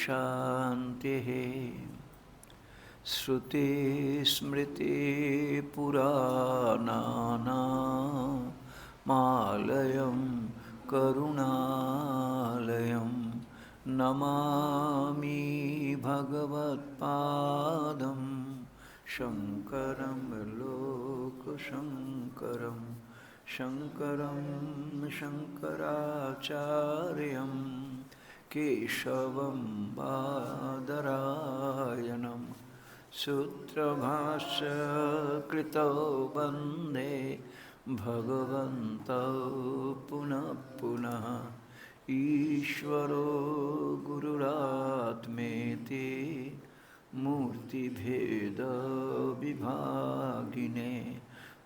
शान्तिः श्रुतिस्मृतिपुराणानामालयं करुणालयं नमामि भगवत्पादं शङ्करं लोकशङ्करं शङ्करं शङ्कराचार्यं केशवं बादरायणं सूत्रभाष्य कृतौ वन्दे भगवन्तौ पुनः पुनः ईश्वरो गुरुरात्मेति मूर्तिभेदविभागिने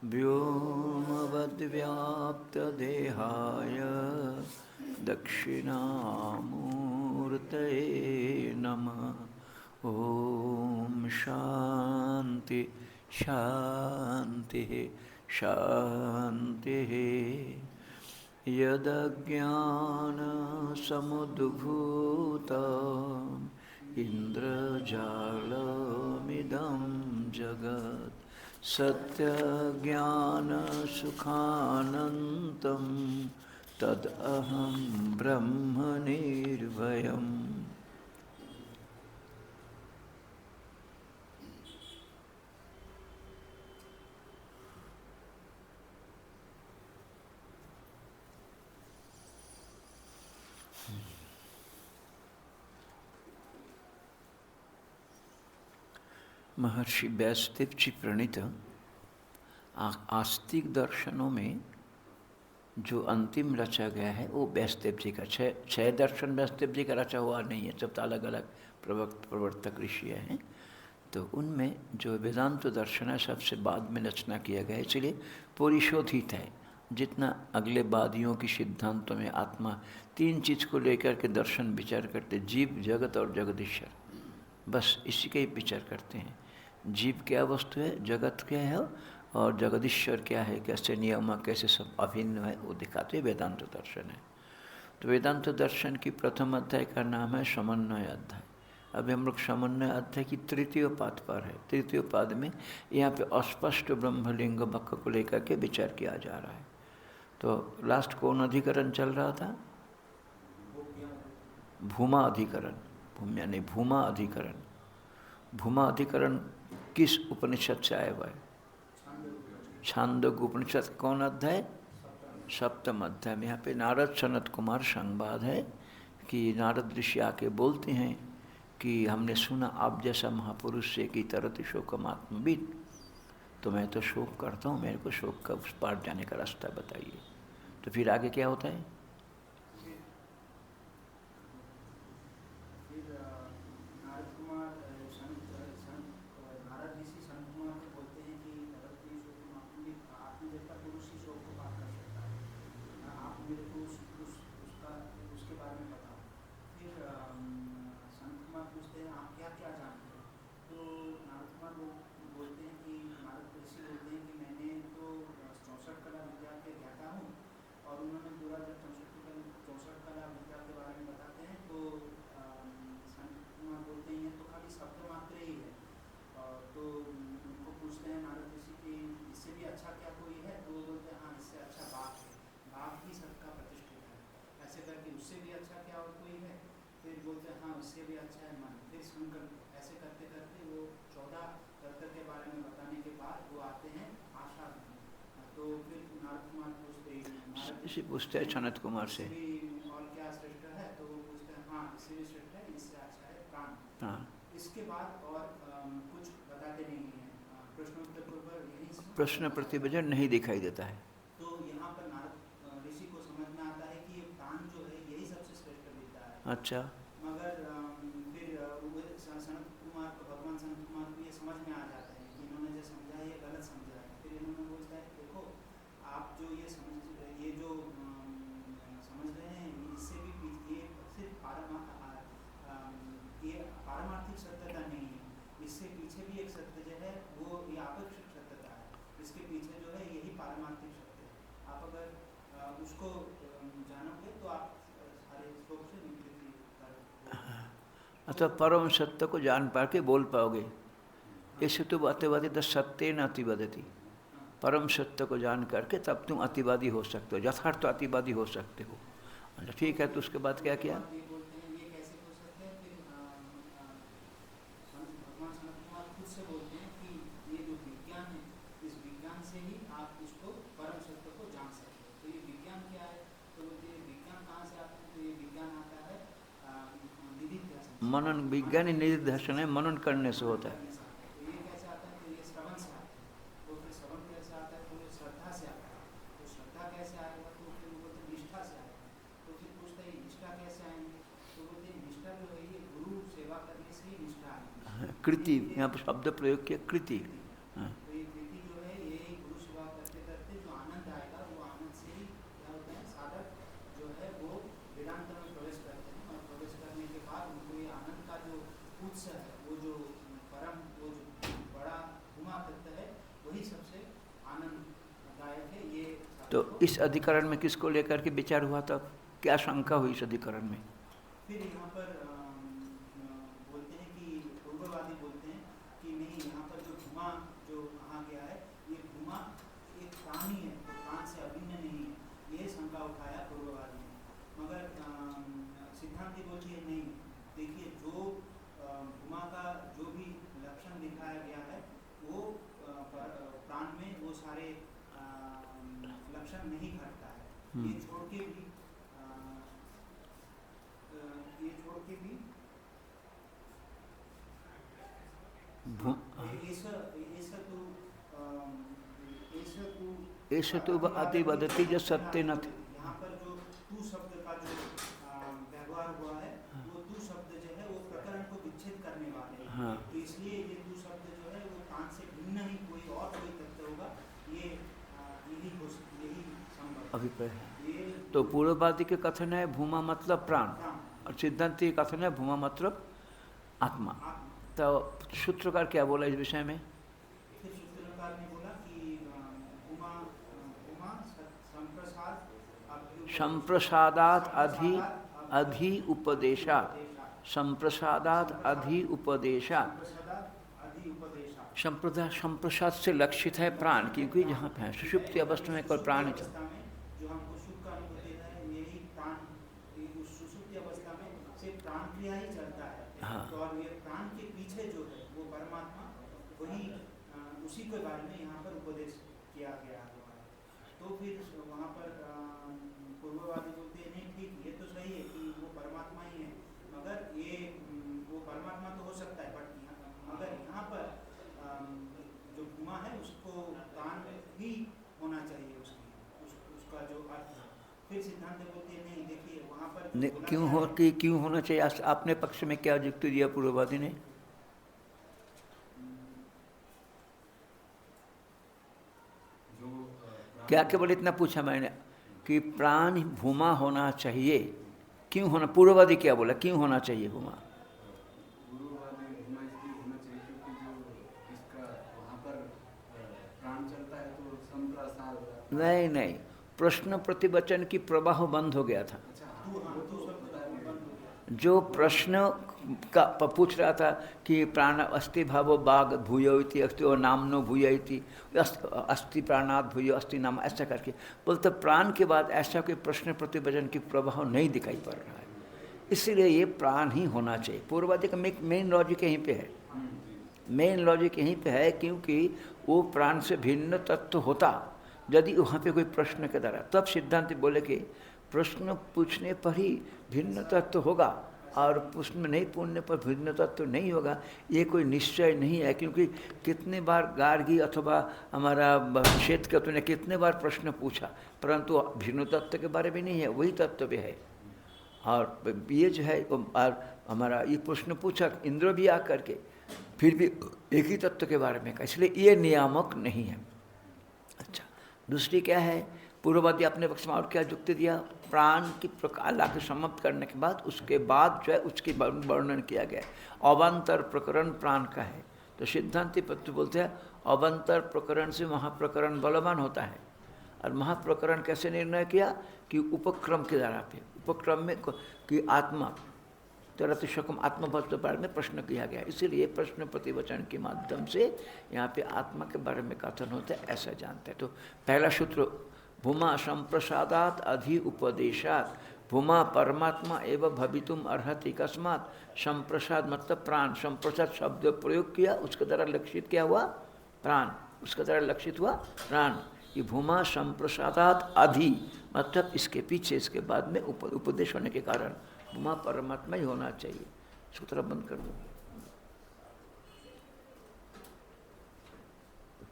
व्योमवद्व्याप्तदेहाय दक्षिणामूर्तये नमः। ॐ शान्ति शान्तिः शान्तिः। यदज्ञानसमुद्भूतम् इन्द्रजालमिदं जगत् सत्यज्ञानसुखानन्तं तदहं ब्रह्म निर्भयम्। महर्षि व्यासदेव जी प्रणीत आस्तिक दर्शनों में जो अंतिम रचा गया है वो व्यासदेव जी का छह दर्शन व्यासदेव जी का रचा हुआ नहीं है, सब अलग अलग प्रवर्तक ऋषि हैं। तो उनमें जो वेदांत दर्शन है सबसे बाद में रचना किया गया है, इसलिए परिशोधित है। जितना अगले वादियों की सिद्धांतों में आत्मा तीन चीज़ को लेकर के दर्शन विचार करते, जीव जगत और जगदीश्वर, बस इसी का ही विचार करते हैं। जीव क्या वस्तु है, जगत क्या है और जगदीश्वर क्या है, कैसे नियम कैसे सब अभिन्न है, वो दिखाते वेदांत दर्शन है। तो वेदांत दर्शन की प्रथम अध्याय का नाम है समन्वय अध्याय। अभी हम लोग समन्वय अध्याय की तृतीय पाद पर है। तृतीय पाद में यहाँ पे अस्पष्ट ब्रह्मलिंग वाक्य को लेकर के विचार किया जा रहा है। तो लास्ट कौन अधिकरण चल रहा था? भूमा अधिकरण। भूम्या नहीं, भूमा अधिकरण। भूमा अधिकरण किस उपनिषद से आया हुआ है? छांदोग्य उपनिषद। कौन अध्याय? सप्तम अध्याय में। यहाँ पे नारद सनत कुमार संवाद है कि नारद ऋषि आके बोलते हैं कि हमने सुना आप जैसा महापुरुष से कि तरत शोकम आत्मविद, तो मैं तो शोक करता हूँ, मेरे को शोक का उस पार जाने का रास्ता बताइए। तो फिर आगे क्या होता है? इसी पूछते हैं सनत कुमार से। और क्या श्रेष्ठ है? तो वो पूछते हैं हाँ इससे भी श्रेष्ठ है, इससे अच्छा है प्राण। हाँ। इसके बाद और कुछ बताते नहीं हैं। प्रश्नोत्तर पर यही प्रश्न प्रतिवचन नहीं दिखाई देता है। तो यहाँ पर नारद ऋषि को समझ में आता है कि ये प्राण जो है यही सबसे श्रेष्ठ विद्या है। अच्छा। मगर फिर सनत कुमार को, भगवान सनत कुमार को ये समझ में आ जाता है कि इन्होंने जो समझा है ये गलत समझा है। फिर इन्होंने बोलता है देखो आप जो ये जो समझ रहे हैं इससे भी ये सिर्फ पारमार्थिक सत्यता नहीं है, इससे पीछे भी एक सत्य जो है वो ये आपेक्षिक सत्यता है। इसके पीछे जो है यही पारमार्थिक सत्य है। आप अगर उसको जानोगे तो आप सारे श्लोक से निवृत्ति कर। अथवा परम सत्य को जान पा के बोल पाओगे। ऐसे तो अतिवादी तो सत्य न अतिवादी, परम सत्य को जान करके तब तुम अतिवादी हो सकते हो, यथार्थ अतिवादी हो सकते हो। अच्छा ठीक है, तो उसके बाद क्या किया? मनन, विज्ञान ही निधिध्यासन है, मनन करने से होता है। ये कैसे आता है? तो ये श्रवण से आता है। तो फिर श्रवण कैसे आता है? तो ये श्रद्धा से आता है। तो श्रद्धा कैसे आएगा? तो फिर बोलते निष्ठा से आएगा। तो फिर पूछते हैं निष्ठा कैसे आएंगे? तो बोलते हैं निष्ठा जो है ये गुरु सेवा करने से ही निष्ठा आएगी। कृति, यहाँ पर शब्द प्रयोग किया कृति। तो ये कृति जो है ये गुरु सेवा करते करते जो आनंद आएगा, वो आनंद से ही क्या होता है, साधक जो है वो वेदांत में प्रवेश करते हैं। और प्रवेश करने के बाद उनको ये आनंद का जो उत्स है, वो जो परम, वो जो बड़ा धुआं तत्व है, वही सबसे आनंददायक है। ये तो इस अधिकरण में किसको लेकर के विचार हुआ था? क्या शंका हुई इस अधिकरण में? फिर यहाँ पर बोलते हैं कि पूर्ववादी बोलते हैं कि नहीं, यहाँ पर जो धुआं जो कहा गया है, ये धुआं एक प्राणी है, तो प्राण से अभिन्न नहीं है। ये शंका उठाया पूर्ववादी ने। मगर सिद्धांति बोलती है नहीं, देखिए जो धुआं का जो भी लक्षण दिखाया गया है, वो प्राण में वो सारे लक्षण नहीं घटता है। ये छोड़ के भी ऐसा तो अतिवदति जो सत्य न थे। यहाँ पर जो तू शब्द का जो व्यवहार हुआ है, वो तू शब्द जो है वो प्रकरण को विच्छेद करने वाले हैं। हाँ। तो इसलिए ये तू शब्द जो है वो प्राण से भिन्न ही कोई और कोई तत्व होगा, ये यही संभव अभिप्राय है। तो पूर्ववादी के कथन है भूमा मतलब प्राण, और सिद्धांति के कथन है भूमा मतलब आत्मा। तो सूत्रकार क्या बोला इस विषय में? फिर सूत्रकार ने बोला कि संप्रसादात अधि उपदेशात, संप्रसादात अधि उपदेशात। संप्रसाद से लक्षित है प्राण, क्योंकि जहाँ पे है सुषुप्ति अवस्था में कोई प्राण ही था। जो हमको सुख का अनुभव देता है, यही प्राण, उस सुषुप्ति अवस्था में सिर्फ प्राण क्रिया ही चलता है। हाँ। तो और ये प्राण के पीछे जो है वो परमात्मा, वही उसी के बारे में यहाँ पर उपदेश किया गया है। तो फिर वहाँ पर पूर्ववादी बोलते हैं नहीं ठीक, ये तो सही है कि वो परमात्मा ही है, मगर ये वो परमात्मा तो हो सकता है, मगर यहाँ पर जो भूमा है उसको प्राण ही होना चाहिए, उसका जो अर्थ है। फिर सिद्धांत बोलते हैं नहीं, देखिए वहाँ पर क्यों होना चाहिए? अपने पक्ष में क्या युक्ति दिया पूर्ववादी ने? क्या केवल इतना पूछा मैंने कि प्राण भूमा होना चाहिए, क्यों होना? पूर्ववादी क्या बोला, क्यों होना चाहिए भूमा? नहीं, प्रश्न प्रतिवचन की प्रवाह बंद हो गया था। जो प्रश्न का पूछ रहा था कि प्राण अस्ति भावो बाघ भूयो इति अस्ति और नामनो भूयो इति, अस्ति प्राणात भूयो अस्ति नाम, ऐसा करके बोलते प्राण के बाद ऐसा कोई प्रश्न प्रतिवचन की प्रभाव नहीं दिखाई पड़ रहा है, इसलिए ये प्राण ही होना चाहिए। पूर्ववादी का मेन लॉजिक यहीं पे है, मेन लॉजिक यहीं पे है, क्योंकि वो प्राण से भिन्न तत्व होता यदि वहाँ पे कोई प्रश्न के द्वारा, तब सिद्धांत बोले कि प्रश्न पूछने पर ही भिन्न तत्व होगा और प्रश्न नहीं पूछने पर भिन्न तत्व नहीं होगा, ये कोई निश्चय नहीं है। क्योंकि कितने बार गार्गी अथवा हमारा क्षेत्र ने कितने बार प्रश्न पूछा, परंतु भिन्न तत्व के बारे में नहीं है, वही तत्व भी है। और ये जो है और हमारा ये प्रश्न पूछा इंद्र भी आकर के, फिर भी एक ही तत्व के बारे में कहा, इसलिए ये नियामक नहीं है। अच्छा, दूसरी क्या है? पूर्ववादी अपने पक्ष में और क्या युक्ति दिया? प्राण की प्रकार लाके समाप्त करने के बाद उसके बाद जो है उसकी वर्णन किया गया है। अवान्तर प्रकरण प्राण का है, तो सिद्धांति पत्र बोलते हैं अवान्तर प्रकरण से महाप्रकरण बलवान होता है। और महाप्रकरण कैसे निर्णय किया? कि उपक्रम के द्वारा पे, उपक्रम में कि आत्मा तो रतिशकम आत्मभक्त बारे में प्रश्न किया गया, इसीलिए प्रश्न प्रतिवचन के माध्यम से यहाँ पे आत्मा के बारे में कथन होता है, ऐसा जानते हैं। तो पहला सूत्र, भूमा संप्रसादात अधि उपदेशात भूमा परमात्मा एवं भवितुम अर्हति कस्मात। संप्रसाद मतलब प्राण, संप्रसाद शब्द प्रयोग किया, उसके द्वारा लक्षित क्या हुआ? प्राण, उसके द्वारा लक्षित हुआ प्राण। ये भूमा संप्रसादात अधि मतलब इसके पीछे, इसके बाद में उपदेश होने के कारण भूमा परमात्मा ही होना चाहिए। सूत्र बंद कर दो,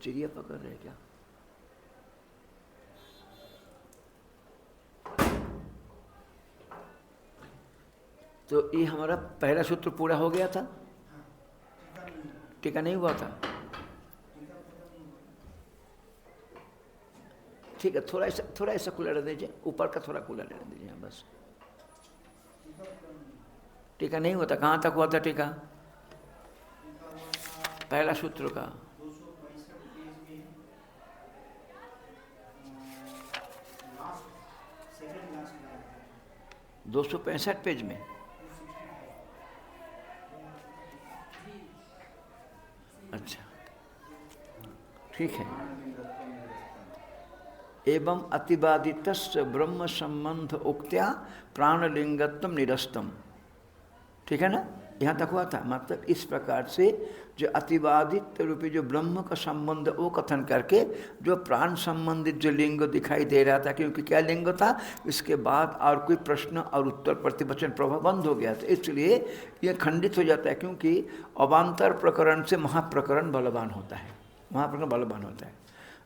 चिड़िया पकड़ रहे क्या? तो ये हमारा पहला सूत्र पूरा हो गया था, टीका नहीं हुआ था। ठीक है, थोड़ा ऐसा खुला रह दीजिए, ऊपर का थोड़ा खुला रह दीजिए बस। टीका नहीं हुआ था, कहाँ तक हुआ था टीका? पहला सूत्र का 265 पेज में। अच्छा ठीक है। एवं अतिवादितस्य ब्रह्म संबंध उक्त्या प्राणलिंगत्वम निरस्तम, ठीक है ना, यहाँ तक हुआ था। मतलब इस प्रकार से जो अतिवादित रूपी जो ब्रह्म का संबंध वो कथन करके जो प्राण संबंधित जो लिंग दिखाई दे रहा था, क्योंकि क्या लिंग था, इसके बाद और कोई प्रश्न और उत्तर प्रतिवचन प्रभाव बंद हो गया था, इसलिए ये खंडित हो जाता है। क्योंकि अवान्तर प्रकरण से महाप्रकरण बलवान होता है, महाप्रकरण बलवान होता है।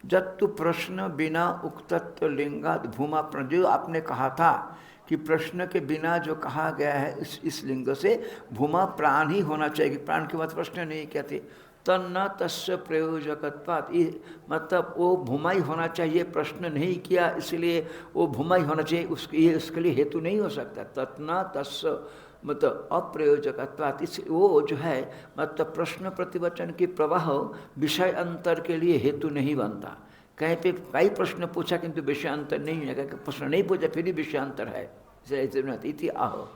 जत्तु प्रश्न बिना उक्तत्व लिंगात भूमा, जो आपने कहा था कि प्रश्न के बिना जो कहा गया है इस लिंग से भूमा प्राण ही होना चाहिए, प्राण के बाद प्रश्न नहीं कहते। तन्न तस्य प्रयोजकत्वात्, मतलब वो भूमा ही होना चाहिए, प्रश्न नहीं किया इसलिए वो भूमा ही होना चाहिए, उसके लिए हेतु नहीं हो सकता। तन्न तस्य मतलब अप्रयोजकत्वात्, इस वो जो है मतलब प्रश्न प्रतिवचन की प्रवाह विषय अंतर के लिए हेतु नहीं बनता। कहीं पे कई प्रश्न पूछा किंतु विषय अंतर नहीं है, प्रश्न नहीं पूछा फिर भी विषय अंतर है, इति आहो।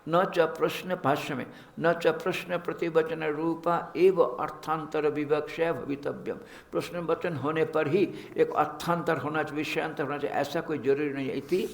न च प्रश्न भाष्य में न च प्रश्न प्रतिवचन रूपा एव अर्थांतर विवक्षा भवितव्यम, प्रश्न वचन होने पर ही एक अर्थांतर होना चाहिए, विषयांतर होना चाहिए, ऐसा कोई जरूरी नहीं है। इति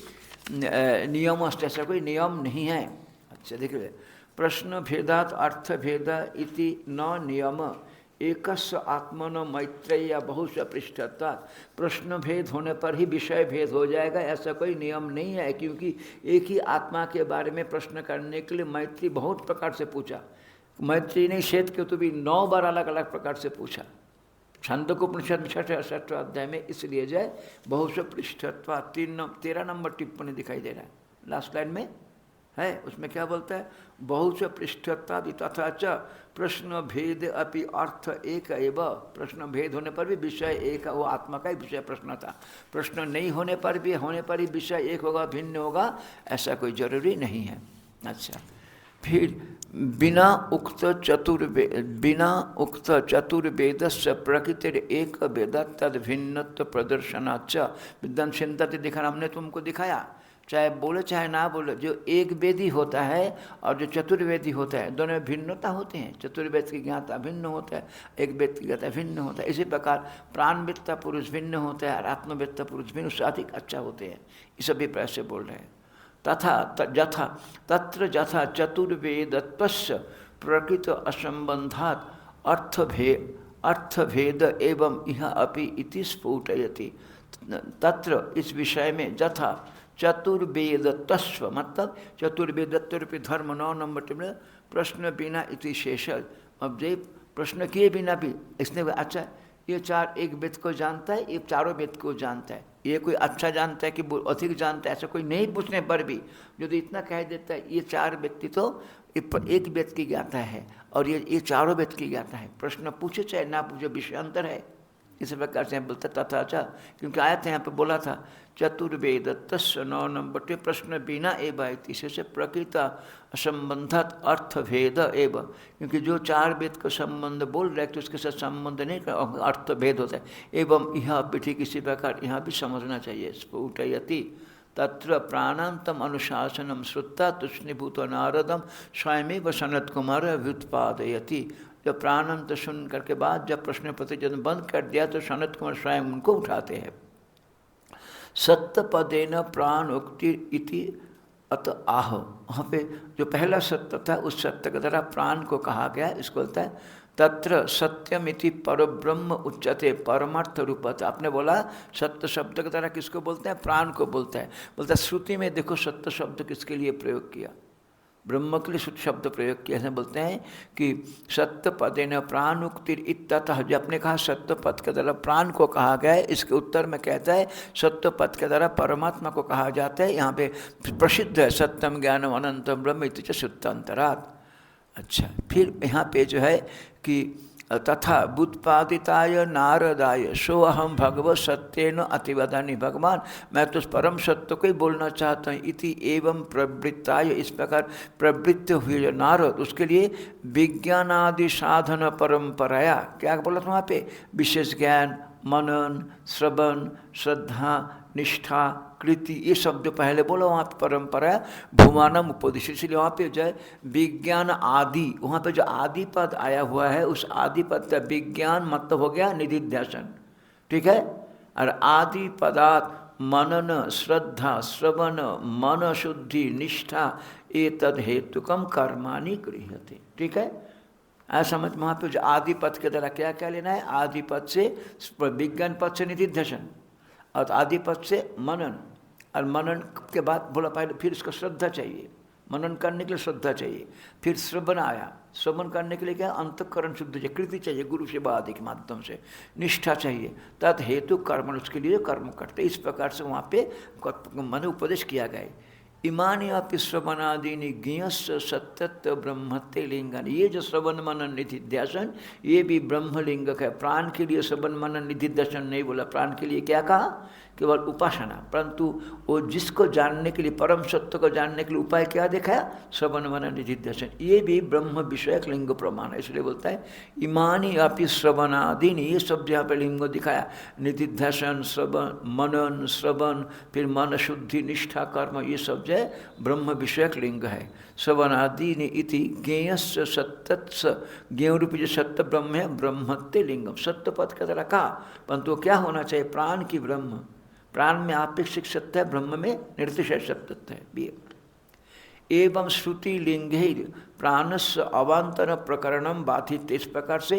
नियम, ऐसा कोई नियम नहीं है। अच्छा देखिए, प्रश्न भेदात अर्थ भेद इति न नियम एकस्य आत्मनो मैत्रेय बहुश पृष्ठता, प्रश्न भेद होने पर ही विषय भेद हो जाएगा, ऐसा कोई नियम नहीं है। क्योंकि एक ही आत्मा के बारे में प्रश्न करने के लिए मैत्री बहुत प्रकार से पूछा, मैत्री ने श्वेत के तो भी 9 बार अलग अलग प्रकार से पूछा। छांदोग्योपनिषद में 6ठ अध्याय में इसलिए जाए बहुश पृष्ठत्वा 13 नंबर टिप्पणी दिखाई दे रहा है, लास्ट लाइन में है, उसमें क्या बोलता है? बहुश पृष्ठत्वा तथा च प्रश्न भेद अपि अर्थ एक एव, प्रश्न भेद होने पर भी विषय एक, वो आत्मा का ही विषय प्रश्न था। प्रश्न नहीं होने पर ही विषय एक होगा, भिन्न होगा, ऐसा कोई जरूरी नहीं है। अच्छा, फिर बिना उक्त चतुर्वेदस्य प्रकृतिर एक वेद तद भिन्नत्व प्रदर्शनाच, विद्वान चिंतन दिखाना हमने तुमको दिखाया, चाहे बोले चाहे ना बोले, जो एक वेदी होता है और जो चतुर्वेदी होता है दोनों में भिन्नता होते हैं। चतुर्वेद की ज्ञाता भिन्न होता है, एक वेद की ज्ञाता भिन्न होता है। इसी प्रकार प्राणवेत्ता पुरुष भिन्न होता है और आत्मवेत्ता पुरुष भिन्न, उससे अधिक अच्छा होते हैं। इस अभिप्राय से बोल रहे हैं। तथा तत्र यथा चतुर्वेदत्वस्य प्रकृत असंबंधात् अर्थभेद एवं इह अपि इति स्फुटयति। तत्र इस विषय में यथा चतुर्वेदत्व मतलब चतुर्वेदत्व रूपी धर्म 9 नंबर में प्रश्न बिना इति शेष, अब जे प्रश्न किए बिना भी इसने अच्छा ये 4 एक वेद को जानता है, ये चारों वेद को जानता है, ये कोई अच्छा जानता है कि अधिक जानता है, ऐसा कोई नहीं पूछने पर भी यदि इतना कह देता है ये 4 व्यक्ति तो एक वेद की ज्ञाता है और ये चारों वेद की ज्ञाता है, प्रश्न पूछे चाहे ना पूछे विषय अंतर है। इस प्रकार से बोलता तथा अच्छा, क्योंकि आया था यहाँ पे बोला था चतुर्वेद तस्य 9 नंबर प्रश्न बिना एवं से प्रकृत संबंधत अर्थभेद एवं, क्योंकि जो 4 वेद का संबंध बोल रहे तो उसके साथ संबंध नहीं कर, अर्थभेद होता है। एवं यह भी ठीक इसी प्रकार यहाँ भी समझना चाहिए। स्फुटयति तत्र प्राणांतम अनुशासनम श्रुत्वा तुष्णीभूत नारदम स्वयमेव सनत कुमार व्युत्पादयति। जब प्राणांत सुन करके बाद जब प्रश्न पत्र जब बंद कर दिया तो सनत कुमार स्वयं उनको उठाते हैं। सत्यपदेन प्राण उक्ति इति अत आह, वहाँ पे जो पहला सत्य था उस सत्य के द्वारा प्राण को कहा गया। इसको बोलता है तत्र सत्यमिति परब्रह्म उच्यते परमार्थ रूपत। आपने बोला सत्य शब्द के द्वारा किसको बोलते हैं? प्राण को बोलता है। बोलता है श्रुति में देखो सत्य शब्द किसके लिए प्रयोग किया? ब्रह्म के लिए सत्य शब्द प्रयोग किया। ऐसे बोलते हैं कि सत्य पदेन प्राण उक्तिर इत्यतः, जो आपने कहा सत्य पद के द्वारा प्राण को कहा गया है, इसके उत्तर में कहता है सत्य पद के द्वारा परमात्मा को कहा जाता है। यहाँ पे प्रसिद्ध है सत्यम ज्ञानम अनंतम ब्रह्म इति च शुद्धंतरात्। अच्छा, फिर यहाँ पे जो है कि तथा बुत्पादिताय नारदाय सो अहम भगवत सत्येन अतिवदानी, भगवान मैं तो परम सत्य को ही बोलना चाहता हूँ। इति एवं प्रवृत्ताय, इस प्रकार प्रवृत्त हुए जो नारद, उसके लिए विज्ञानादि साधन परंपराया, क्या बोला था वहाँ पे? विशेष ज्ञान, मनन, श्रवण, श्रद्धा, निष्ठा, कृति, ये सब जो पहले बोला वहाँ पे परंपरा भूमानम उपदेश। इसलिए वहाँ पे जो है विज्ञान आदि, वहाँ पे जो आदि पद आया हुआ है उस आदि पद का विज्ञान मतलब हो गया निधिध्यासन, ठीक है। और आदि पदार्थ मनन, श्रद्धा, श्रवण, मन शुद्धि, निष्ठा, ये तद हेतुकम कर्माणि गृह्यते, ठीक है। ऐसा समझ वहाँ पे जो आदि पद के द्वारा क्या क्या लेना है? आदि पद से विज्ञान पद से निधिध्यासन और आदि पद से मनन, और मनन के बाद बोला पहले फिर इसको श्रद्धा चाहिए, मनन करने के लिए श्रद्धा चाहिए। फिर श्रवण आया, श्रवण करने के लिए क्या? अंतःकरण शुद्ध चाहिए, कृति चाहिए गुरु सेवा आदि के माध्यम से, निष्ठा चाहिए, तद हेतु कर्म, उसके लिए कर्म करते। इस प्रकार से वहाँ पे मन उपदेश किया गया है। इमानी अपि श्रवणादीनि ज्ञेयस्य सत्यत्व ब्रह्मत्ते लिंगन, ये जो श्रवण मनन निधिध्यासन ये भी ब्रह्मलिंगक है। प्राण के लिए श्रवण मनन निधिध्यासन नहीं बोला, प्राण के लिए क्या कहा? केवल उपासना। परंतु वो जिसको जानने के लिए, परम सत्य को जानने के लिए उपाय क्या दिखाया? श्रवण मनन निधिध्यासन, ये भी ब्रह्म विषयक लिंग प्रमाण है। इसलिए बोलता है इमानी अपि श्रवणादीनि, ये सब यहाँ पर लिंग दिखाया, निधिध्यासन, श्रवण मनन, श्रवण, फिर मन शुद्धि, निष्ठा, कर्म, ये सब जो है ब्रह्म विषयक लिंग है। श्रवणादीनि इति ज्ञेयस्य सत्यत्स, ज्ञेय रूपी जो सत्य ब्रह्म है ब्रह्मत्ते लिंगम, सत्य पद का तरह कहा। परंतु क्या होना चाहिए? प्राण की ब्रह्म, प्राण में आपेक्षिक सत्य है, ब्रह्म में निर्तिशय सत्य है। एवं श्रुति लिंगे प्राणस्य अवांतर प्रकरणम बाधित, इस प्रकार से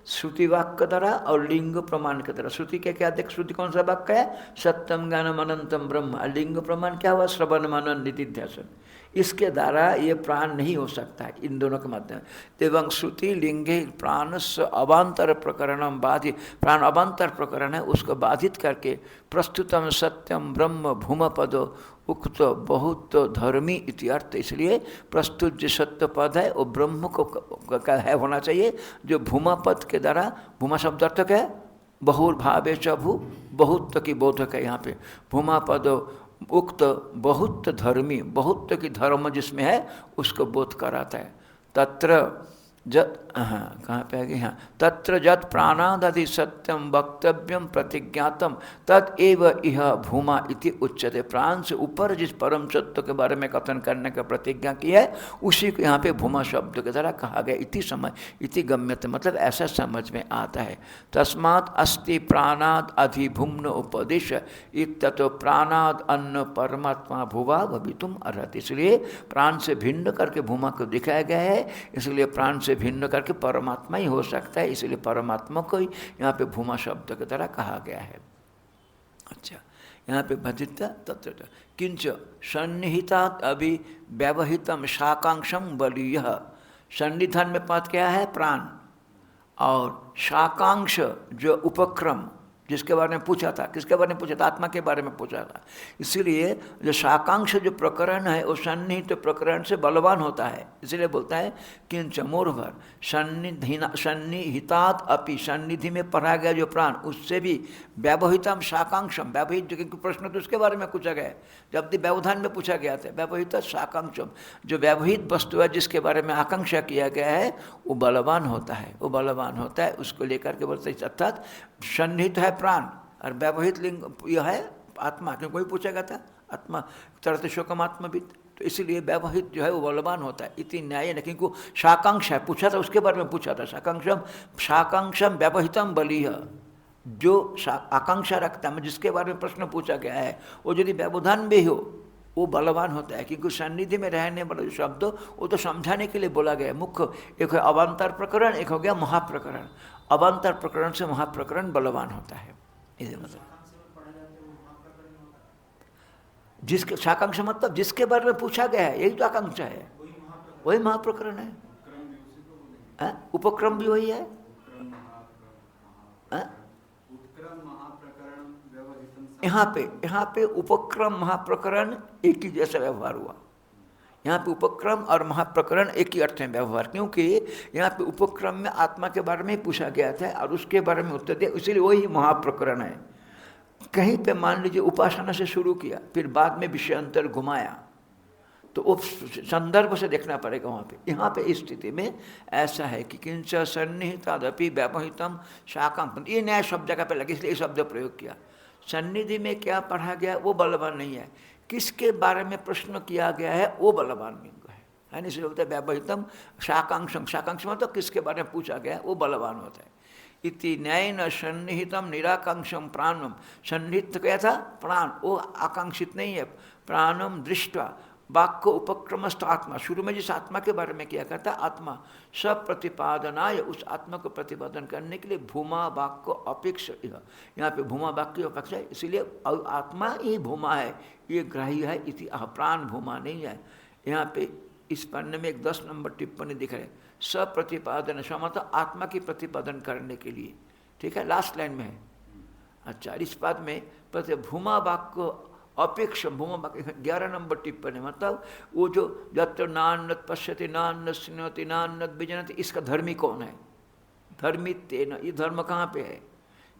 श्रुति वाक्य द्वारा और लिंग प्रमाण के द्वारा, श्रुति के क्या देख, श्रुति कौन सा वाक्य है? सत्यम ज्ञानम अनंतम ब्रह्म। लिंग प्रमाण क्या हुआ? श्रवण मनन निधिध्यासन। इसके द्वारा ये प्राण नहीं हो सकता है, इन दोनों के माध्यम। एवं श्रुति लिंगे प्राणस्य अवांतर प्रकरणम बाधित, प्राण अवांतर प्रकरण है उसको बाधित करके प्रस्तुतम सत्यम ब्रह्म भूमपदो उक्त बहुत धर्मी इत्यर्थ। इसलिए प्रस्तुत जो सत्य पद है वो ब्रह्म को है होना चाहिए, जो भूमा पद के द्वारा, भूमा शब्द अर्थ क्या है? बहुर्भावे च भू, बहुत की बोधक है। यहाँ पे भूमा पद उक्त बहुत धर्मी, बहुत की धर्म जिसमें है उसको बोध कराता है। तत्र जत, हाँ कहाँ पे आ गई? हाँ, तत्र जत प्राणादि सत्यम वक्तव्यम प्रतिज्ञातम तद एव इह भूमा इति उच्यते। प्राण से ऊपर जिस परम सत्य के बारे में कथन करने का प्रतिज्ञा की है उसी को यहाँ पे भूमा शब्द के द्वारा कहा गया। इति समझ, इति गम्यते, मतलब ऐसा समझ में आता है। तस्मात् अस्ति प्राणाद अधिभुम्न उपदेश इत्यतो प्राणाद अन्न परमात्मा भुवा भवितुम अर्हति। इसलिए प्राण से भिन्न करके भूमा को दिखाया गया है, इसलिए प्राण से भिन्न करके परमात्मा ही हो सकता है, इसलिए परमात्मा को ही यहाँ पे भूमा शब्द के द्वारा कहा गया है। अच्छा, यहाँ पे भजित तत्र किंच सन्निहितात् अभी व्यवहितम शाकांक्षम बलीय। सन्निधान में पद क्या है? प्राण। और शाकांक्ष जो उपक्रम जिसके बारे में पूछा था, किसके बारे में पूछा था? आत्मा के बारे में पूछा था। इसीलिए जो शाकांक्ष जो प्रकरण है वो सन्निहित प्रकरण से बलवान होता है। इसलिए बोलता है किंच मोरभर सन्निहितात् अपि, सन्निधि में पढ़ा गया जो प्राण उससे भी व्यवहितम शाकांक्षम, व्यवहित जो प्रश्न तो उसके बारे में पूछा गया है, जब व्यवधान में पूछा गया था व्यवहित शाकांक्षम, जो व्यवहित वस्तु है जिसके बारे में आकांक्षा किया गया है वो बलवान होता है, वो बलवान होता है। उसको लेकर के बोलते हैं अर्थात सन्निहित है प्राण और व्यवहित लिंग यह है आत्मा। क्यों कोई पूछेगा था? आत्मा तरत शोकम आत्मविद। तो इसीलिए व्यवहित जो है वो बलवान होता है। इति न्याय न, क्योंकि शाकांक्ष है, पूछा था उसके बारे में पूछा था। शाकांक्षम व्यवहितम बलिह, जो आकांक्षा रखता है, जिसके बारे में प्रश्न पूछा गया है, वो यदि व्यवधान भी हो वो बलवान होता है। क्योंकि सन्निधि में रहने वाला जो शब्द वो तो समझाने के लिए बोला गया है। मुख्य एक है अवान्तर प्रकरण, एक हो गया महाप्रकरण। अवान्तर प्रकरण से महाप्रकरण बलवान होता है। इसे मतलब जिसके शाकांक्षा मतलब जिसके बारे में पूछा गया है, यही तो आकांक्षा है, वही महाप्रकरण है। उपक्रम भी वही है। यहाँ पे उपक्रम महाप्रकरण एक ही जैसा व्यवहार हुआ। यहाँ पे उपक्रम और महाप्रकरण एक ही अर्थ में व्यवहार, क्योंकि यहाँ पे उपक्रम में आत्मा के बारे में पूछा गया था और उसके बारे में उत्तर दिया, इसलिए वही महाप्रकरण है। कहीं पे मान लीजिए उपासना से शुरू किया, फिर बाद में विषयांतर घुमाया, तो वो संदर्भ से देखना पड़ेगा वहाँ पे। यहाँ पे इस स्थिति में ऐसा है कि किंच सन्निहितादपि व्यवहितम शाकाम, ये नया शब्द जगह पे लगे इसलिए ये शब्द प्रयोग किया। सन्निधि में क्या पढ़ा गया वो बलवान नहीं है, किसके बारे में प्रश्न किया गया है वो बलवान है। इसलिए होता है व्यवहितम शाकांक्षम, शाकांक्ष मतलब किसके बारे में पूछा गया है वो बलवान होता है। इति न्यायन सन्निहितम निराकांक्षम प्राणम, सन्निहित क्या था प्राण, वो आकांक्षित नहीं है। प्राणम दृष्टवा वाक्य उपक्रमस्थ आत्मा, शुरू में जिस आत्मा के बारे में किया करता आत्मा, सब प्रतिपादनाय, उस आत्मा को प्रतिपादन करने के लिए भूमा वाक्य अपेक्ष, यहाँ पे भूमा वाक्य अपेक्षा है, इसीलिए आत्मा ही भूमा है, ये ग्राह्य है। इति प्राण भूमा नहीं है। यहाँ पे इस पन्ने में एक 10 नंबर टिप्पणी दिख रहे, सब प्रतिपादन मतलब आत्मा की प्रतिपादन करने के लिए, ठीक है, लास्ट लाइन में है। अच्छा, इस पद में प्रति भूमा वाक्य अपेक्ष, भूमा वाक्य 11 नंबर टिप्पणी, मतलब वो जो यत्र नान्नत पश्यति नान्नत शृणोति नान्नत विजनति, इसका धर्मी कौन है? धर्मित्तेन, ये धर्म कहाँ पे है?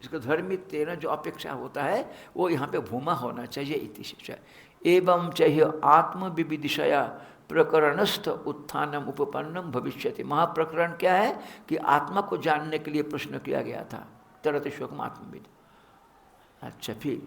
इसका धर्मित्तेन जो अपेक्षा होता है वो यहाँ पे भूमा होना चाहिए। इति शिक्षा एवं चाहिए आत्मविविदिशया प्रकरणस्थ उत्थानम उपपन्नम भविष्यति। महाप्रकरण क्या है कि आत्मा को जानने के लिए प्रश्न किया गया था, तरत शोकम आत्मविद। अच्छा, फिर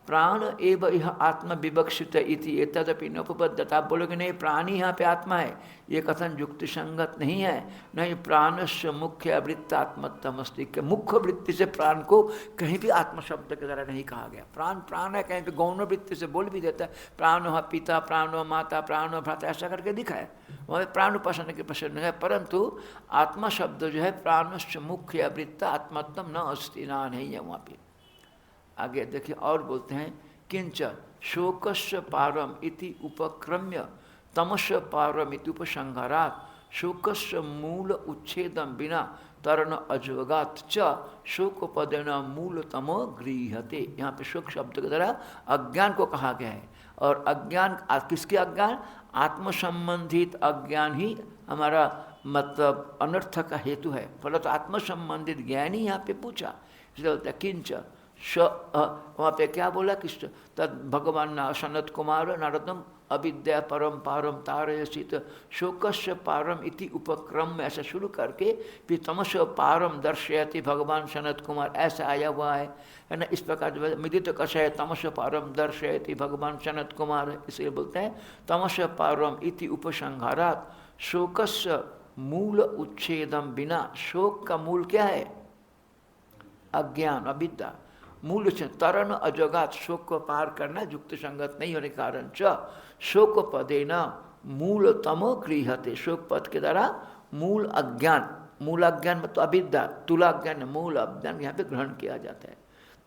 प्राण एव यह आत्मा विवक्षित इति एतदपि नोपपद्यता। आप बोलोगे नहीं प्राणी यहाँ पे आत्मा है, ये कथन युक्ति संगत नहीं है। नहीं, प्राणस्य मुख्य वृत्तात्मत्तम अस्ति, मुख्य वृत्ति से प्राण को कहीं भी आत्मा शब्द के द्वारा नहीं कहा गया। प्राण प्राण है, कहीं पे गौण वृत्ति से बोल भी देता है, प्राणो पिता, प्राणो माता, प्राणो भ्राता, ऐसा करके दिखा है, वहाँ प्राण उपासना के प्रश्न है। परंतु आत्मा शब्द जो है प्राणस्य मुख्य वृत्तात्मत्तम न अस्ति, ना नहीं है वहाँ पे। आगे देखिए और बोलते हैं, किंच शोकस्य पारम इति उपक्रम्य तमस्य पारम इति उपसंहारात् शोकस्य मूल उच्छेदम बिना तरण अजोगात च शोकपदेन मूलतमो गृह्यते। यहाँ पे शोक शब्द के द्वारा अज्ञान को कहा गया है, और अज्ञान किसके अज्ञान? आत्म संबंधित अज्ञान ही हमारा मतलब अनर्थ का हेतु है। फलत आत्म संबंधित ज्ञान ही यहाँ पे पूछा, इसलिए बोलता है किंच वहाँ पे क्या बोला? कृष्ण तद भगवान सनत कुमार नारदम अविद्या परम पारम तारयसित शोकस्य पारम इति उपक्रम में ऐसा शुरू करके फिर तमस पारम दर्शयति भगवान सनत कुमार, ऐसा आया हुआ है ना। इस प्रकार जो मिदित कषय तमस पारम दर्शयति भगवान सनत कुमार, इसलिए बोलते हैं तमस पारम इति उपसंहारात् शोकस्य मूल उच्छेदम बिना। शोक का मूल क्या है? अज्ञान, अविद्या। मूल से तरण अजगात, शोक को पार करना युक्त संगत नहीं होने के कारण च शोक पदे न मूलतम गृह्यते। शोक पद के द्वारा मूल अज्ञान, मूल अज्ञान मतलब अविद्या, तुलाज्ञान मूल अज्ञान यहाँ पे ग्रहण किया जाता है।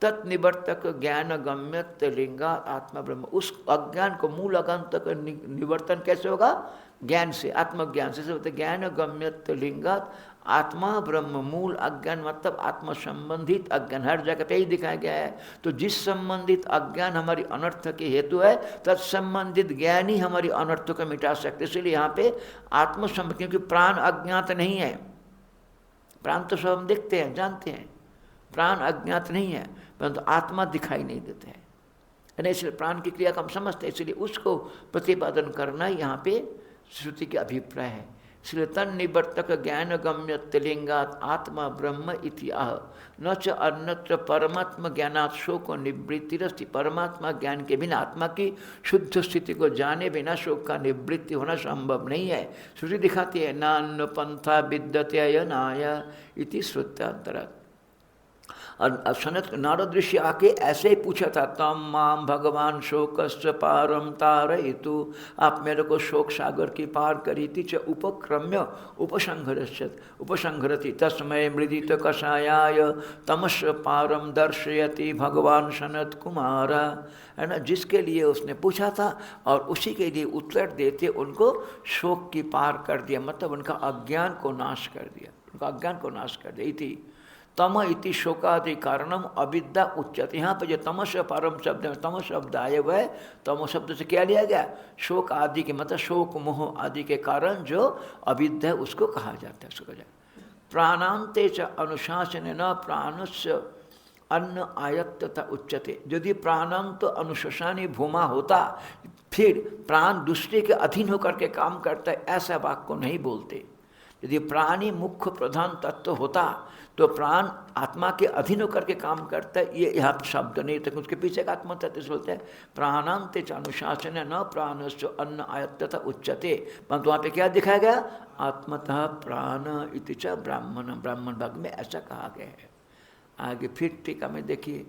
तत्निवर्तक ज्ञान गम्यत लिंगा आत्मा ब्रह्म, उस अज्ञान को मूल अज्ञान तक निवर्तन कैसे होगा? ज्ञान से, आत्मज्ञान से होते। ज्ञान गम्यत लिंगात आत्मा ब्रह्म, मूल अज्ञान मतलब आत्मा संबंधित अज्ञान, हर जगह पे ही दिखाया गया है। तो जिस संबंधित अज्ञान हमारी अनर्थ के हेतु है, तत्संबंधित ज्ञान ही हमारी अनर्थ को मिटा सकते। इसलिए यहाँ पे आत्म संबंध, क्योंकि प्राण अज्ञात नहीं है, प्राण तो सब हम देखते हैं जानते हैं, प्राण अज्ञात नहीं है, परंतु आत्मा दिखाई नहीं देते हैं, इसलिए प्राण की क्रिया को हम समझते हैं। इसलिए उसको प्रतिपादन करना यहाँ पे श्रुति के अभिप्राय है। इसलिए तन्निवर्तक ज्ञान गम्य तिलिंगात आत्मा ब्रह्म इति आह न च अन्यत्र परमात्मा ज्ञानात् शोक निवृत्तिरस्ति। परमात्मा ज्ञान के बिना, आत्मा की शुद्ध स्थिति को जाने बिना शोक का निवृत्ति होना संभव नहीं है। श्रुति दिखाती है नान्य पंथा विद्यते अयनाय इति श्रुत्यांतरात्। और सनत नारद ऋषि आके ऐसे ही पूछा था, तम माम भगवान शोकस्य पारम तारयितु, आप मेरे को शोक सागर की पार करीति च उपक्रम्य उपसंहरति तस्मै मृदित कषायाय तमस पारम दर्शयति भगवान सनत कुमार। है ना, जिसके लिए उसने पूछा था और उसी के लिए उत्तर देते उनको शोक की पार कर दिया, मतलब उनका अज्ञान को नाश कर दिया, उनका अज्ञान को नाश कर दिया। इति तम इति शोकादि कारणम अविद्या उच्यते। यहाँ पे जो तमस पारम शब्द में तमस शब्द आए हुए, तम शब्द से क्या लिया गया? शोक आदि के, मतलब शोक मोह आदि के कारण जो अविद्या उसको कहा जाता है। उसको प्राणांते च अनुशासन न प्राणस्य अन्न आयत्तता उच्यते। यदि प्राणांत अनुशासनी भूमा होता, फिर प्राण दूसरे के अधीन होकर के काम करता है, ऐसा वाक्य को नहीं बोलते। यदि प्राणी मुख्य प्रधान तत्व होता तो प्राण आत्मा के अधीन होकर के काम करता है, ये यहाँ शब्द नहीं तक उसके पीछे का आत्मा तत्व बोलते हैं। प्राणांते च अनुशासन न प्राणस्य अन्न आयत्तता उच्यते। परंतु वहाँ पे क्या दिखाया गया? आत्मतः प्राण इति च ब्राह्मण, ब्राह्मण भाग में ऐसा कहा गया है। आगे फिर टीका में देखिए,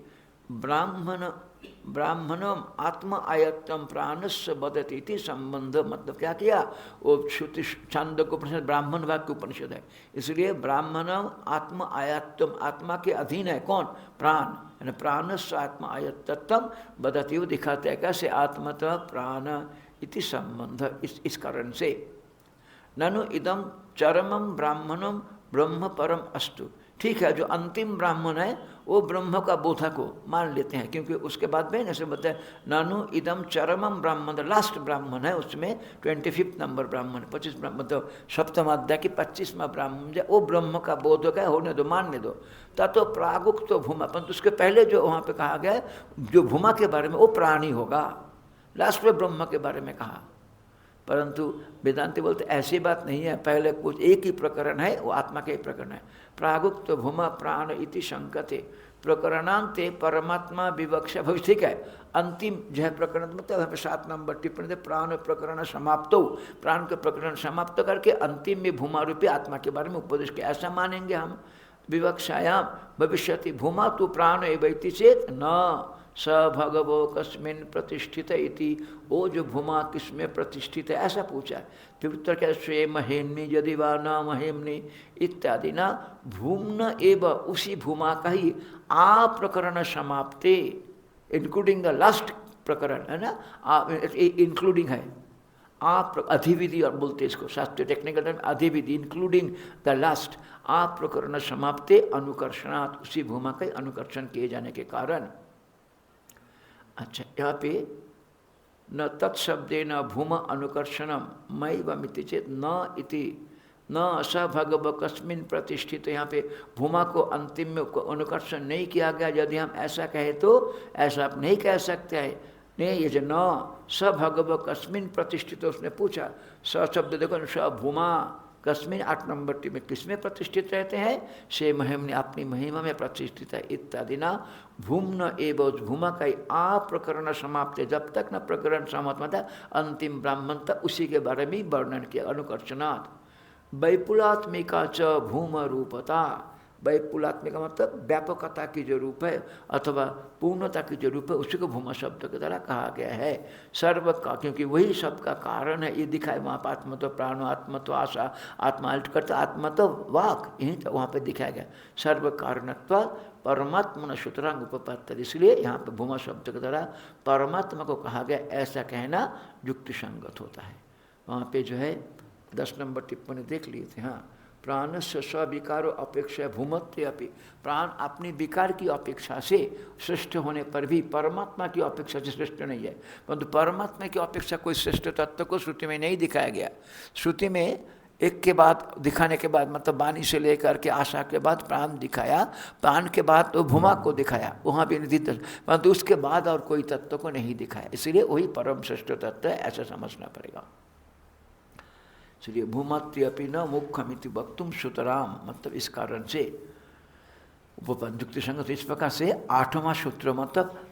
ब्राह्मणम आत्म आयत्तम प्राणस्य वदति इति संबंध, मतलब क्या किया? वो श्रुति छांदोग्य उपनिषद ब्राह्मण भाग के उपनिषद है, इसलिए ब्राह्मणम आत्म आयत्तम, आत्मा के अधीन है कौन? प्राण, यानी प्राणस्य आत्म आयत्तम वदति, वो दिखाते हैं कैसे? आत्मतः प्राण इति संबंध। इस कारण से ननु इदम चरमम ब्राह्मणम ब्रह्म परम अस्तु। ठीक है, जो अंतिम ब्राह्मण है वो ब्रह्म का बोधक को मान लेते हैं, क्योंकि उसके बाद में ऐसे बताए नानु इदम चरमम ब्राह्मण, लास्ट ब्राह्मण है, उसमें 25 नंबर ब्राह्मण, 25 ब्राह्मण, मतलब सप्तम अध्याय की 25वां ब्राह्मण है, वो ब्रह्म का बोधक है, होने दो, मानने दो। तो प्रागुक्त भूमा, परंतु उसके पहले जो वहाँ पे कहा गया जो भूमा के बारे में, वो प्राणी होगा। लास्ट में ब्रह्म के बारे में कहा, परंतु वेदांति बोलते ऐसी बात नहीं है, पहले कुछ एक ही प्रकरण है, वो आत्मा के प्रकरण है। प्रागुक्त भूमा प्राण इति शंकते प्रकरणांते परमात्मा विवक्षा भविष्य। ठीक है, अंतिम जो है प्रकरण, मतलब 7 नंबर टिप्पणी, प्राण प्रकरण समाप्त, प्राण के प्रकरण समाप्त करके अंतिम में भूमा रूपी आत्मा के बारे में उपदेश किया, ऐसा मानेंगे हम। विवक्षायाम भविष्यति भूमा तो प्राण एवं चेत न स भगवो कस्मिन् प्रतिष्ठित इति, वो जो भूमा किसमें प्रतिष्ठित है, ऐसा पूछा। फिर उत्तर क्या? स्वे महेम्नि यदि वा न महेम्नि इत्यादि ना भूम्न एव, उसी भूमा का ही आ प्रकरण समाप्ते, इंक्लूडिंग द लास्ट प्रकरण है ना, इंक्लूडिंग है अधिविधि, और बोलते इसको शास्त्रीय टेक्निकल टर्म अधिविधि, इंक्लूडिंग द लास्ट आ प्रकरण समाप्ते अनुकर्षणात्, उसी भूमा का अनुकर्षण किए जाने के कारण। अच्छा, यहाँ पे न तत्शब्दे न भूम अनुकर्षणम मई वमिति चेत न इति न स भगव कस्मिन् प्रतिष्ठित। यहाँ पे भूमा को अंतिम में अनुकर्षण नहीं किया गया। यदि हम ऐसा कहें तो ऐसा आप नहीं कह सकते हैं, नहीं, ये जो न स भगव कस्मिन् प्रतिष्ठित, उसने पूछा स शब्द देखो, स भूमा कस्मिन 8 नंबर टी में किसमें प्रतिष्ठित रहते हैं? से महिमने, अपनी महिमा में प्रतिष्ठित है। इत्यादि ना भूम्न एवं, भूमा का आ प्रकरण समाप्त है, जब तक न प्रकरण समाप्त होता अंतिम ब्राह्मण तक उसी के बारे में वर्णन किया। अनुकर्षणात् वैपुलात्मिका च भूम रूपता, वैपुलात्मिका मतलब व्यापकता की जो रूप है अथवा पूर्णता की जो रूप है, उसी को भूमा शब्द के द्वारा कहा गया है। सर्व का, क्योंकि वही सबका कारण है, ये दिखाए वहाँ पर आत्मा तो प्राण, आत्मा तो आशा, आत्मा अल्ट करता, आत्मा तो वाक, यहीं तो वहाँ पे दिखाया गया। सर्व कारणत्व परमात्मा सूत्रांग उपपत्त, इसलिए यहाँ पर भूमा शब्द के द्वारा परमात्मा को कहा गया, ऐसा कहना युक्ति संगत होता है। वहाँ पे जो है 10 नंबर टिप्पणी देख लिए थे। हाँ, प्राण से स्विकारो अपेक्षा भूमत्व अपि, प्राण अपनी विकार की अपेक्षा से श्रेष्ठ होने पर भी परमात्मा की अपेक्षा से श्रेष्ठ नहीं है। परंतु परमात्मा की अपेक्षा कोई श्रेष्ठ तत्व को श्रुति में नहीं दिखाया गया। श्रुति में एक के बाद दिखाने के बाद, मतलब वाणी से लेकर के आशा के बाद प्राण दिखाया, प्राण के बाद तो भूमा को दिखाया, वहाँ भी निधि, परंतु उसके बाद और कोई तत्व को नहीं दिखाया, इसलिए वही परम श्रेष्ठ तत्व है, ऐसा समझना पड़ेगा। इसलिए भूमात्यपि न मुख्यमिति वक्तुम सुतराम, मतलब इस कारण से उपपद युक्ति संगत। इस प्रकार से 8वां सूत्र मतलब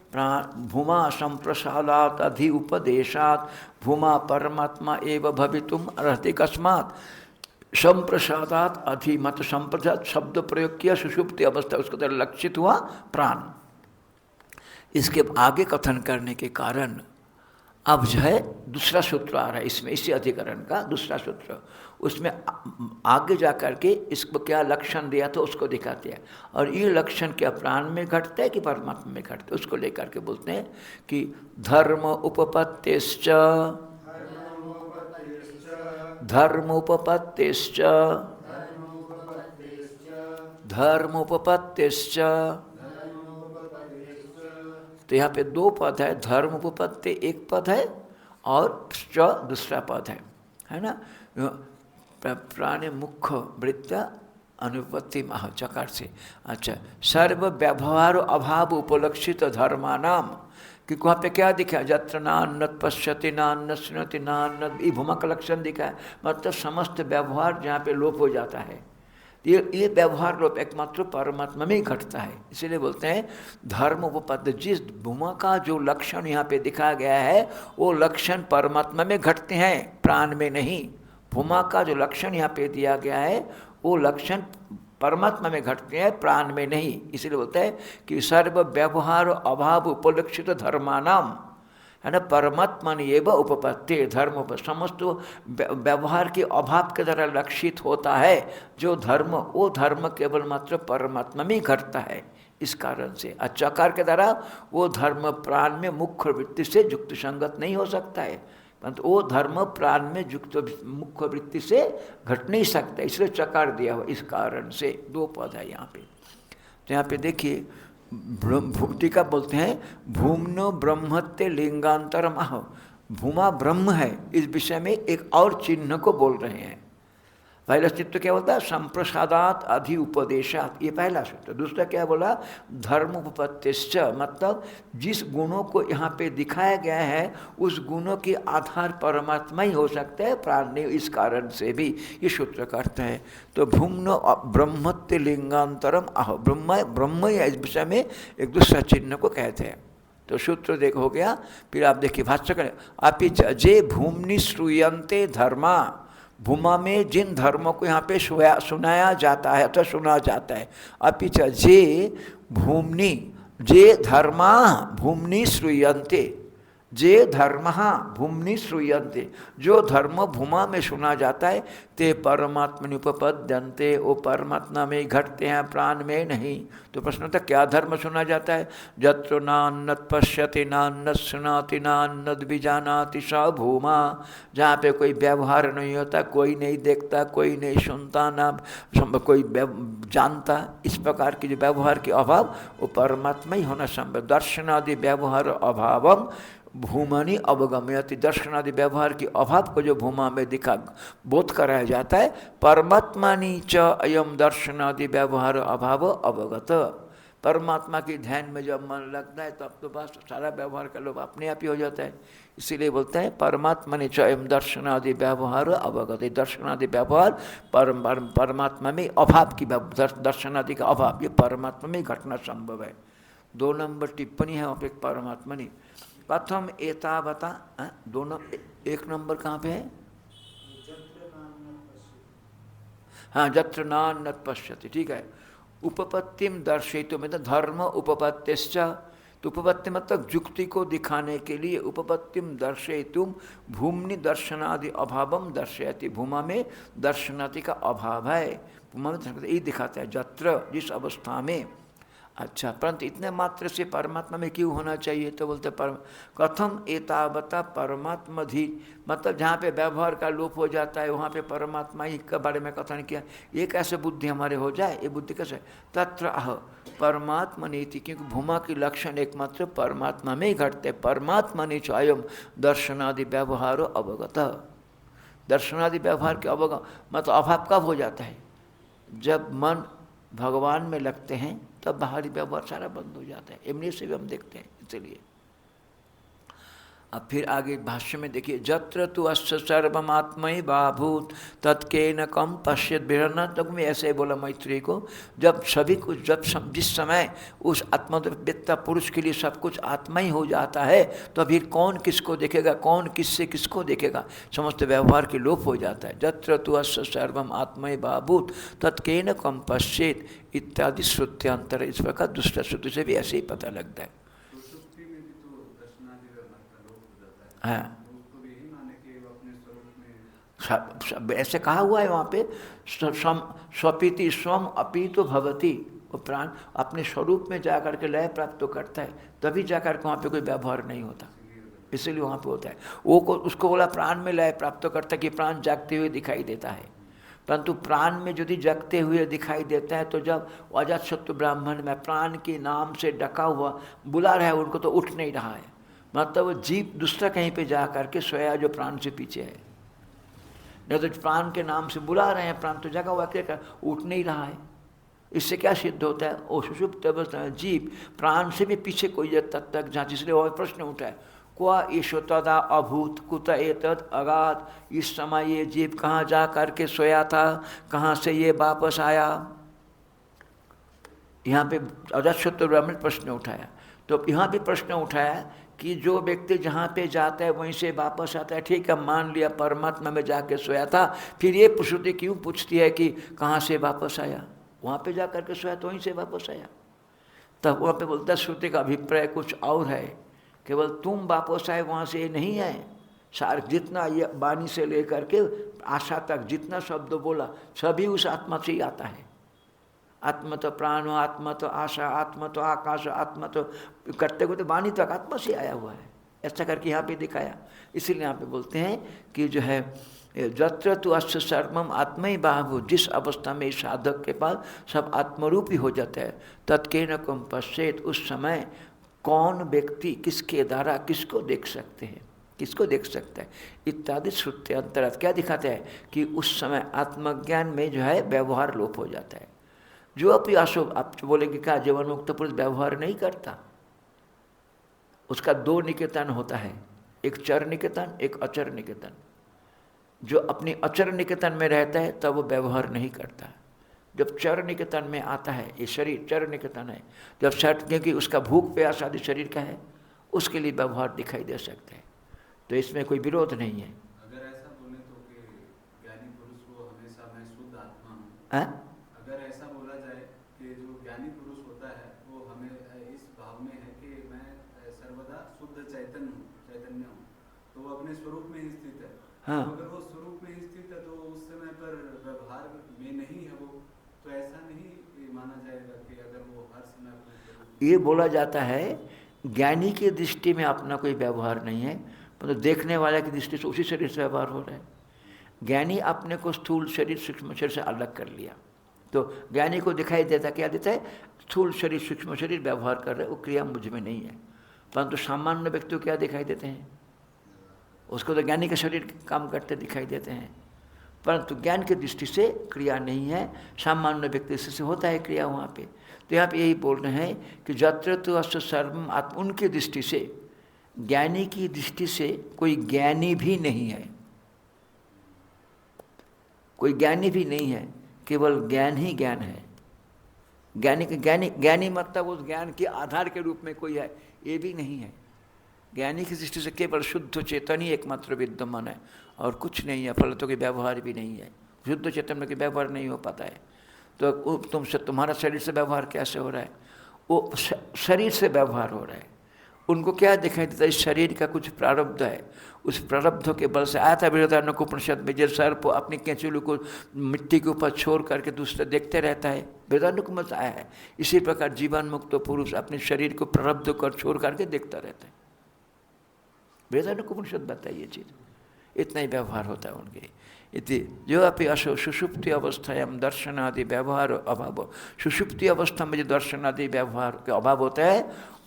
भूमा संप्रसादात अधि उपदेशात भूमा परमात्मा एव भवितुम अर्हति कस्मात्, संप्रसादात अधि मत संप्रसाद शब्द प्रयोग किया, सुषुप्ति अवस्था उसको तरह लक्षित हुआ प्राण। इसके आगे कथन करने के कारण अब जो है दूसरा सूत्र आ रहा है इसमें, इसी अधिकरण का दूसरा सूत्र, उसमें आगे जा कर के इसको क्या लक्षण दिया तो उसको दिखाते हैं। और ये लक्षण क्या प्राण में घटता है कि परमात्मा में घटता है, उसको लेकर के बोलते हैं कि धर्म उपपत्तिश्च, धर्म उपपत्तिश्च, धर्म उपपत्तिश्च। तो यहाँ पे दो पद है, धर्म उपपत्ति एक पद है और च दूसरा पद है ना। प्राण मुख्य वृत्त अनुपत्ति मह चकार से। अच्छा, सर्व व्यवहार अभाव उपलक्षित धर्मानाम, कि वहाँ पे क्या दिखा, जत्र नान्नत पश्यति नान्नत सुनति नान्नत, ये भूमा का लक्षण दिखा है, मतलब समस्त व्यवहार जहाँ पे लोप हो जाता है। ये व्यवहार लोप एकमात्र परमात्मा में ही घटता है। इसीलिए बोलते हैं धर्म उपपद, जिस भूमा का जो लक्षण यहाँ पे दिखाया गया है वो लक्षण परमात्मा में घटते हैं, प्राण में नहीं। भूमा का जो लक्षण यहाँ पे दिया गया है वो लक्षण परमात्मा में घटते हैं, प्राण में नहीं। इसीलिए बोलते हैं कि सर्व व्यवहार अभाव उपलक्षित धर्मानाम, है ना, परमात्मा ने एवं उपपत्ति, धर्म पर समस्त व्यवहार के अभाव के द्वारा लक्षित होता है जो धर्म, वो धर्म केवल मात्र परमात्मा में घटता है। इस कारण से अचकार के द्वारा वो धर्म प्राण में मुख्य वृत्ति से युक्त संगत नहीं हो सकता है, परंतु वो धर्म प्राण में युक्त मुख्य वृत्ति से घट नहीं सकता, इसलिए चकार दिया हुआ। इस कारण से दो पद है यहाँ पे। तो यहाँ पे देखिए टीका बोलते हैं भूमनो ब्रह्मत्य लिंगांतरम आह, भूमा ब्रह्म है, इस विषय में एक और चिन्ह को बोल रहे हैं। पहला चित्त क्या बोलता है, संप्रसादात अधि उपदेशात, ये पहला सूत्र। दूसरा क्या बोला, धर्म उपपत्तिश्च, मतलब जिस गुणों को यहाँ पे दिखाया गया है उस गुणों के आधार परमात्मा ही हो सकता है, प्राण नहीं। इस कारण से भी ये सूत्र करते हैं। तो भूम्नो ब्रह्मत्य लिंगांतरम आह, ब्रह्म या इस विषय में एक दूसरा चिन्ह को कहते हैं। तो सूत्र देख हो गया। फिर आप देखिए भाष्य करें, अपि जे भूमनि श्रूयन्ते धर्मा, भूमा में जिन धर्मों को यहाँ पे सुनाया जाता है अथवा सुना जाता है, अपिच जे भूमनि, जे धर्मा भूमनि श्रूयन्ते, जे धर्म भूमनि श्रूयन्ते, जो धर्म भूमा में सुना जाता है ते परमात्मनि उपपद्यन्ते, वो परमात्मा में घटते हैं, प्राण में नहीं। तो प्रश्न था क्या धर्म सुना जाता है, जत्र नान्नत पश्यति नान्नत सुनाति नान्नत विजानाति स भूमा, जहाँ पे कोई व्यवहार नहीं होता, कोई नहीं देखता, कोई नहीं सुनता, ना कोई जानता, इस प्रकार की जो व्यवहार के अभाव वो परमात्मा ही होना संभव। दर्शनादि व्यवहार अभावम भूमनि अवगम्यति, दर्शनादि व्यवहार के अभाव को जो भूमा में दिखा बोध कराया जाता है, परमात्मानि च अयम दर्शनादि व्यवहार अभाव अवगत। परमात्मा के ध्यान में जब मन लगता है तब तो बस सारा व्यवहार का लोभ अपने आप ही हो जाता है। इसीलिए बोलते हैं परमात्मानि च अयम दर्शनादि व्यवहार अवगत, दर्शनादि व्यवहार परमात्मा में अभाव की, दर्शनादि का अभाव ये परमात्मा में घटना संभव है। 2 नंबर टिप्पणी है वहाँ पे परमात्मा ने प्रथम एतावता, दोनों 1 नंबर कहाँ पे है, हाँ, जत्र नान्नत पश्यति, ठीक है। उपपत्तिम दर्शयितुम, मतलब धर्म उपपत्तिश्च, तो उपपत्ति मतलब युक्ति को दिखाने के लिए, उपपत्तिम दर्शयितुम भूमनि दर्शनादि अभावम दर्शयति, भूमा में दर्शनादि का अभाव है, भूमा में दर्शनादि ये दिखाता है, जत्र जिस अवस्था में। अच्छा, परंतु इतने मात्र से परमात्मा में क्यों होना चाहिए, तो बोलते कथम एतावता परमात्मधि, मतलब जहाँ पे व्यवहार का लोप हो जाता है वहाँ पे परमात्मा ही के बारे में कथन किया। ये कैसे बुद्धि हमारे हो जाए, ये बुद्धि कैसे, तत्र आह परमात्मा नीति, क्योंकि भूमा की लक्षण एकमात्र परमात्मा में ही घटते। परमात्मा नीच अयम दर्शनादि व्यवहार अवगत, दर्शनादि व्यवहार के अवगत मतलब अभाव कब हो जाता है, जब मन भगवान में लगते हैं तब बाहरी व्यवहार सारा बंद हो जाता है। एमनी से भी हम देखते हैं। इसलिए अब फिर आगे भाष्य में देखिए, जत्र तु अस्य सर्वमात्मैवाभूत तत्केन कम पश्येत बिरना। तक में ऐसे ही बोला मैत्री को, जब सभी कुछ जिस समय उस आत्मवेत्ता पुरुष के लिए सब कुछ आत्मा ही हो जाता है, तो फिर कौन किसको देखेगा, कौन किससे किसको देखेगा, समस्त व्यवहार के लोप हो जाता है। जत्र तु अस्य सर्वम आत्मैवाभूत तत्केन कम पश्येत इत्यादि श्रुत्यांतर। इस प्रकार दूसरा श्रुति से भी ऐसे ही पता लगता है। हाँ, ऐसे कहा हुआ है वहाँ पे, स्वपीति स्वम अपीतो भवति। वो प्राण अपने स्वरूप में जाकर के लय प्राप्त तो करता है, तभी जाकर के वहाँ पे कोई व्यवहार नहीं होता, इसीलिए वहाँ पे होता है। वो उसको बोला प्राण में लय प्राप्त तो करता है कि प्राण जागते हुए दिखाई देता है, परंतु प्राण में यदि जगते हुए दिखाई देता है तो जब अजातशत्रु ब्राह्मण में प्राण के नाम से डका हुआ बुला रहा है उनको, तो उठ नहीं रहा है, मतलब जीव दूसरा कहीं पे जा करके सोया जो प्राण से पीछे है। नहीं तो प्राण के नाम से बुला रहे हैं, प्राण तो जगा हुआ क्या, उठ नहीं रहा है। इससे क्या सिद्ध होता है, वो सुषुप्त अवस्था में जीव प्राण से भी पीछे कोई तब तक जहाँ, इसलिए वह प्रश्न उठा है, क्वा ईशो तदा अभूत कुत एतद अगाध। इस समय ये जीव कहाँ जा करके सोया था, कहाँ से ये वापस आया। यहाँ पे अजातशत्रु ब्राह्मण प्रश्न उठाया, तो यहाँ भी प्रश्न उठाया कि जो व्यक्ति जहाँ पे जाता है वहीं से वापस आता है, ठीक है मान लिया परमात्मा में जाके सोया था, फिर ये श्रुति क्यों पूछती है कि कहाँ से वापस आया, वहाँ पे जा करके सोया तो वहीं से वापस आया। तब वहाँ पे बोलता है श्रुति का अभिप्राय कुछ और है, केवल तुम वापस आए वहाँ से ये नहीं है, सार जितना ये वाणी से लेकर के आशा तक जितना शब्द बोला सभी उस आत्मा से ही आता है। आत्मा तो प्राण, आत्मा तो आशा, आत्मा तो आकाश, आत्मा तो करते हुए तो वाणी तक आत्मा से आया हुआ है, ऐसा करके यहाँ पे दिखाया। इसीलिए यहाँ पे बोलते हैं कि जो है जत्र तु अस्य सर्वम आत्मैवाभूत, जिस अवस्था में साधक के पास सब आत्मरूपी हो जाता है, तत्केन कम पश्येत, उस समय कौन व्यक्ति किसके द्वारा किसको देख सकते हैं, किसको देख सकता है इत्यादि श्रुति अंतरत क्या दिखाते हैं कि उस समय आत्मज्ञान में जो है व्यवहार लोप हो जाता है। जो अपनी अशुभ, आप बोलेंगे क्या जीवन मुक्त पुरुष व्यवहार नहीं करता, उसका दो निकेतन होता है, एक चर निकेतन एक अचर निकेतन। जो अपनी अचर निकेतन में रहता है तब वो व्यवहार नहीं करता, जब चर निकेतन में आता है, ये शरीर चर निकेतन है, जब शर्त क्योंकि उसका भूख प्यास आदि शरीर का है, उसके लिए व्यवहार दिखाई दे सकते हैं, तो इसमें कोई विरोध नहीं है। अगर ऐसा बोले तो कि ज्ञानी पुरुष वो हमेशा मैं शुद्ध आत्मा हूँ, अगर ऐसा बोला जाए कि जो ज्ञानी पुरुष होता है वो हमें इस भाव में है कि मैं सर्वदा शुद्ध चैतन्य हूँ, तो वो अपने स्वरूप में ही स्थित है। हाँ। तो अगर वो स्वरूप में ही स्थित है तो उस समय पर व्यवहार में नहीं है वो, तो ऐसा नहीं माना जाएगा कि अगर वो हर समय अपने, ये बोला जाता है ज्ञानी की दृष्टि में अपना कोई व्यवहार नहीं है, मतलब तो देखने वाले की दृष्टि से उसी शरीर से व्यवहार हो रहा है। ज्ञानी अपने को स्थूल शरीर सूक्ष्म शरीर से अलग कर लिया, तो ज्ञानी को दिखाई देता क्या देता है, स्थूल शरीर सूक्ष्म शरीर व्यवहार कर रहे, वो क्रिया मुझ में नहीं है। परंतु सामान्य व्यक्ति को क्या दिखाई देते हैं, उसको तो ज्ञानी के शरीर काम करते दिखाई देते हैं, परंतु ज्ञान की दृष्टि से क्रिया नहीं है, सामान्य व्यक्ति से होता है क्रिया वहाँ पे। तो यहाँ पे यही बोल रहे हैं कि जत्र तु अस्य सर्वम आत्मा, उनकी दृष्टि से, ज्ञानी की दृष्टि से कोई ज्ञानी भी नहीं है, कोई ज्ञानी भी नहीं है, केवल ज्ञान ही ज्ञान है। ज्ञानी मतलब उस ज्ञान के आधार के रूप में कोई है, ये भी नहीं है। ज्ञानी की दृष्टि से केवल शुद्ध चेतन ही एकमात्र विद्यमान है और कुछ नहीं है, फलतों के व्यवहार भी नहीं है। शुद्ध चेतन में व्यवहार नहीं हो पाता है, तो तुमसे तुम्हारा शरीर से व्यवहार कैसे हो रहा है, वो शरीर से व्यवहार हो रहा है। उनको क्या दिखाई देता है, इस शरीर का कुछ प्रारब्ध है, उस प्रारब्धों के बल से आया था बृहदारण्यक उपनिषद में, जैसे सर्प अपनी कैंचुली को मिट्टी के ऊपर छोड़ करके दूसरे देखते रहता है, बृहदारण्यक में आया है। इसी प्रकार जीवन मुक्त पुरुष अपने शरीर को प्रारब्ध कर छोड़ करके देखता रहता है, बृहदारण्यक उपनिषद बताइए ये चीज़, इतना ही व्यवहार होता है उनके। इति जो अपि असो सुषुप्ति अवस्थायां दर्शनादि व्यवहार अभाव, सुषुप्ति अवस्था में जो दर्शनादि व्यवहार के अभाव होता है,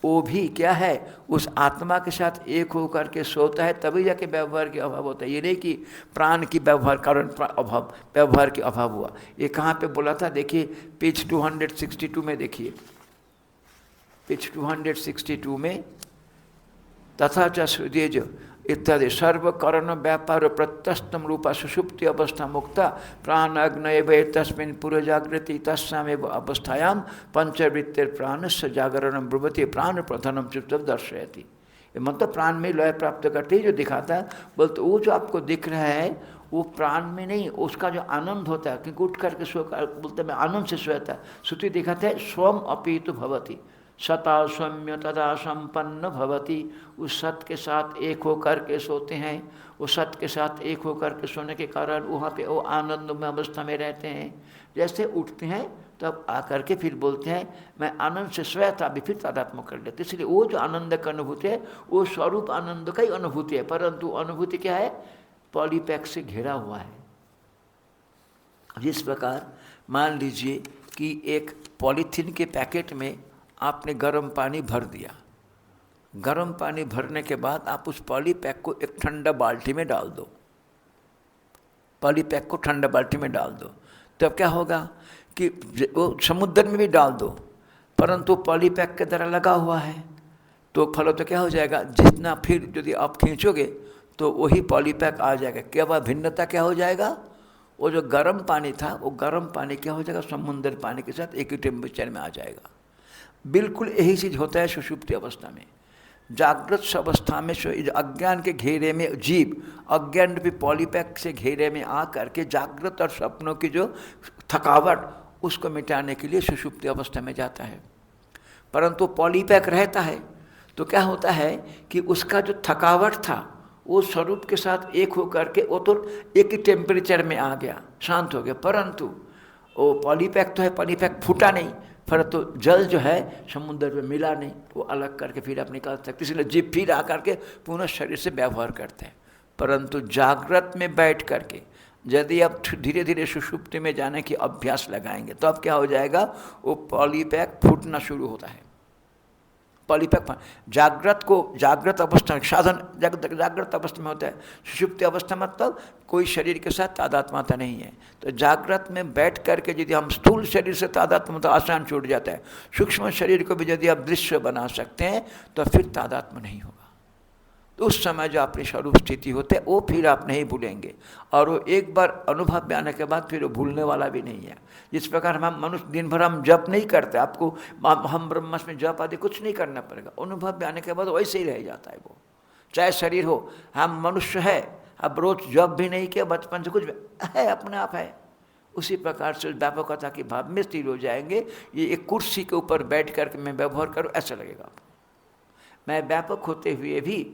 वो भी क्या है, उस आत्मा के साथ एक होकर के सोता है, तभी जाके व्यवहार के अभाव होता है। ये नहीं कि प्राण की व्यवहार कारण अभाव, व्यवहार के अभाव हुआ। ये कहाँ पे बोला था, देखिए पेज 262 में, देखिए पेज 262 में तथा च सुदेज इत्यादि सर्वकरण व्यापार प्रत्यस्तम रूपा सुषुप्ति अवस्था मुक्ता प्राण अग्नय तस्मिन् पूर्व जागृति तस्यामेव अवस्थायाम पंचवृत्तिर प्राणस्य जागरण ब्रुवती प्राण प्रधानम चित्त दर्शयति। मतलब प्राण में लय प्राप्त करते ही जो दिखाता है, बोलते वो जो आपको दिख रहा है वो प्राण में नहीं, उसका जो आनंद होता है, क्योंकि उठ करके सो बोलते मैं आनंद से सोता है। श्रुति दिखाते है स्वम अपीतु भवति सता सौम्य तदा संपन्न भवति। उस सत के साथ एक होकर के सोते हैं, उस सत के साथ एक होकर के सोने के कारण वहाँ पे वो आनंद में अवस्था में रहते हैं। जैसे उठते हैं तब आकर के फिर बोलते हैं मैं आनंद से सोया था, अभी फिर तादात्म्य कर लेते। इसलिए वो जो आनंद का अनुभूति है वो स्वरूप आनंद का ही अनुभूति है, परंतु अनुभूति क्या है, पॉलीपैक से घिरा हुआ है। जिस प्रकार मान लीजिए कि एक पॉलीथीन के पैकेट में आपने गर्म पानी भर दिया, गर्म पानी भरने के बाद आप उस पॉलीपैक को एक ठंडा बाल्टी में डाल दो, पॉलीपैक को ठंडा बाल्टी में डाल दो, तब क्या होगा कि वो समुद्र में भी डाल दो, परंतु पॉलीपैक के द्वारा लगा हुआ है, तो फलो तो क्या हो जाएगा, जितना फिर यदि आप खींचोगे तो वही पॉलीपैक आ जाएगा। क्या वह भिन्नता क्या हो जाएगा, वो जो गर्म पानी था वो गर्म पानी क्या हो जाएगा, समुद्र पानी के साथ एक ही टेम्परेचर में आ जाएगा। बिल्कुल यही चीज़ होता है सुषुप्ति अवस्था में। जागृत अवस्था में अज्ञान के घेरे में जीव अज्ञान रूपी पॉलीपैक से घेरे में आ करके जागृत और सपनों की जो थकावट उसको मिटाने के लिए सुषुप्ति अवस्था में जाता है। परंतु पॉलीपैक रहता है तो क्या होता है कि उसका जो थकावट था वो स्वरूप के साथ एक होकर के वो तो एक ही टेम्परेचर में आ गया, शांत हो गया, परंतु वो पॉलीपैक तो है, पॉलीपैक फूटा नहीं, परंतु जल जो है समुद्र में मिला नहीं, वो अलग करके फिर आप निकाल सकते, इसलिए जीव फिर आकर के पुनः शरीर से व्यवहार करते हैं। परंतु जागृत में बैठ करके यदि आप धीरे धीरे सुषुप्ति में जाने की अभ्यास लगाएंगे तो अब क्या हो जाएगा, वो पॉलीपैक फूटना शुरू होता है। पॉलीपैक जागृत को जागृत अवस्था साधन जागृत अवस्था में होता है। सुषुप्ति अवस्था मतलब कोई शरीर के साथ तादात्म्यता नहीं है। तो जागृत में बैठ करके यदि हम स्थूल शरीर से तादात्म्यता आसान छूट जाता है, सूक्ष्म शरीर को भी यदि आप दृश्य बना सकते हैं तो फिर तादात्म्य नहीं होगा। तो उस समय जो अपनी स्वरूप स्थिति होते है वो फिर आप नहीं भूलेंगे, और वो एक बार अनुभव में आने के बाद फिर वो भूलने वाला भी नहीं है। जिस प्रकार हम मनुष्य दिन भर हम जप नहीं करते, आपको हम ब्रह्मास्म में जप आदि कुछ नहीं करना पड़ेगा, अनुभव में आने के बाद वैसे ही रह जाता है वो, चाहे शरीर हो। हम मनुष्य है, अब रोज जप भी नहीं किया, बचपन से कुछ है, अपने आप है, उसी प्रकार से व्यापकता के भाव में स्थिर हो जाएंगे। ये एक कुर्सी के ऊपर बैठ करके मैं व्यवहार करूँ ऐसा लगेगा आपको। मैं व्यापक होते हुए भी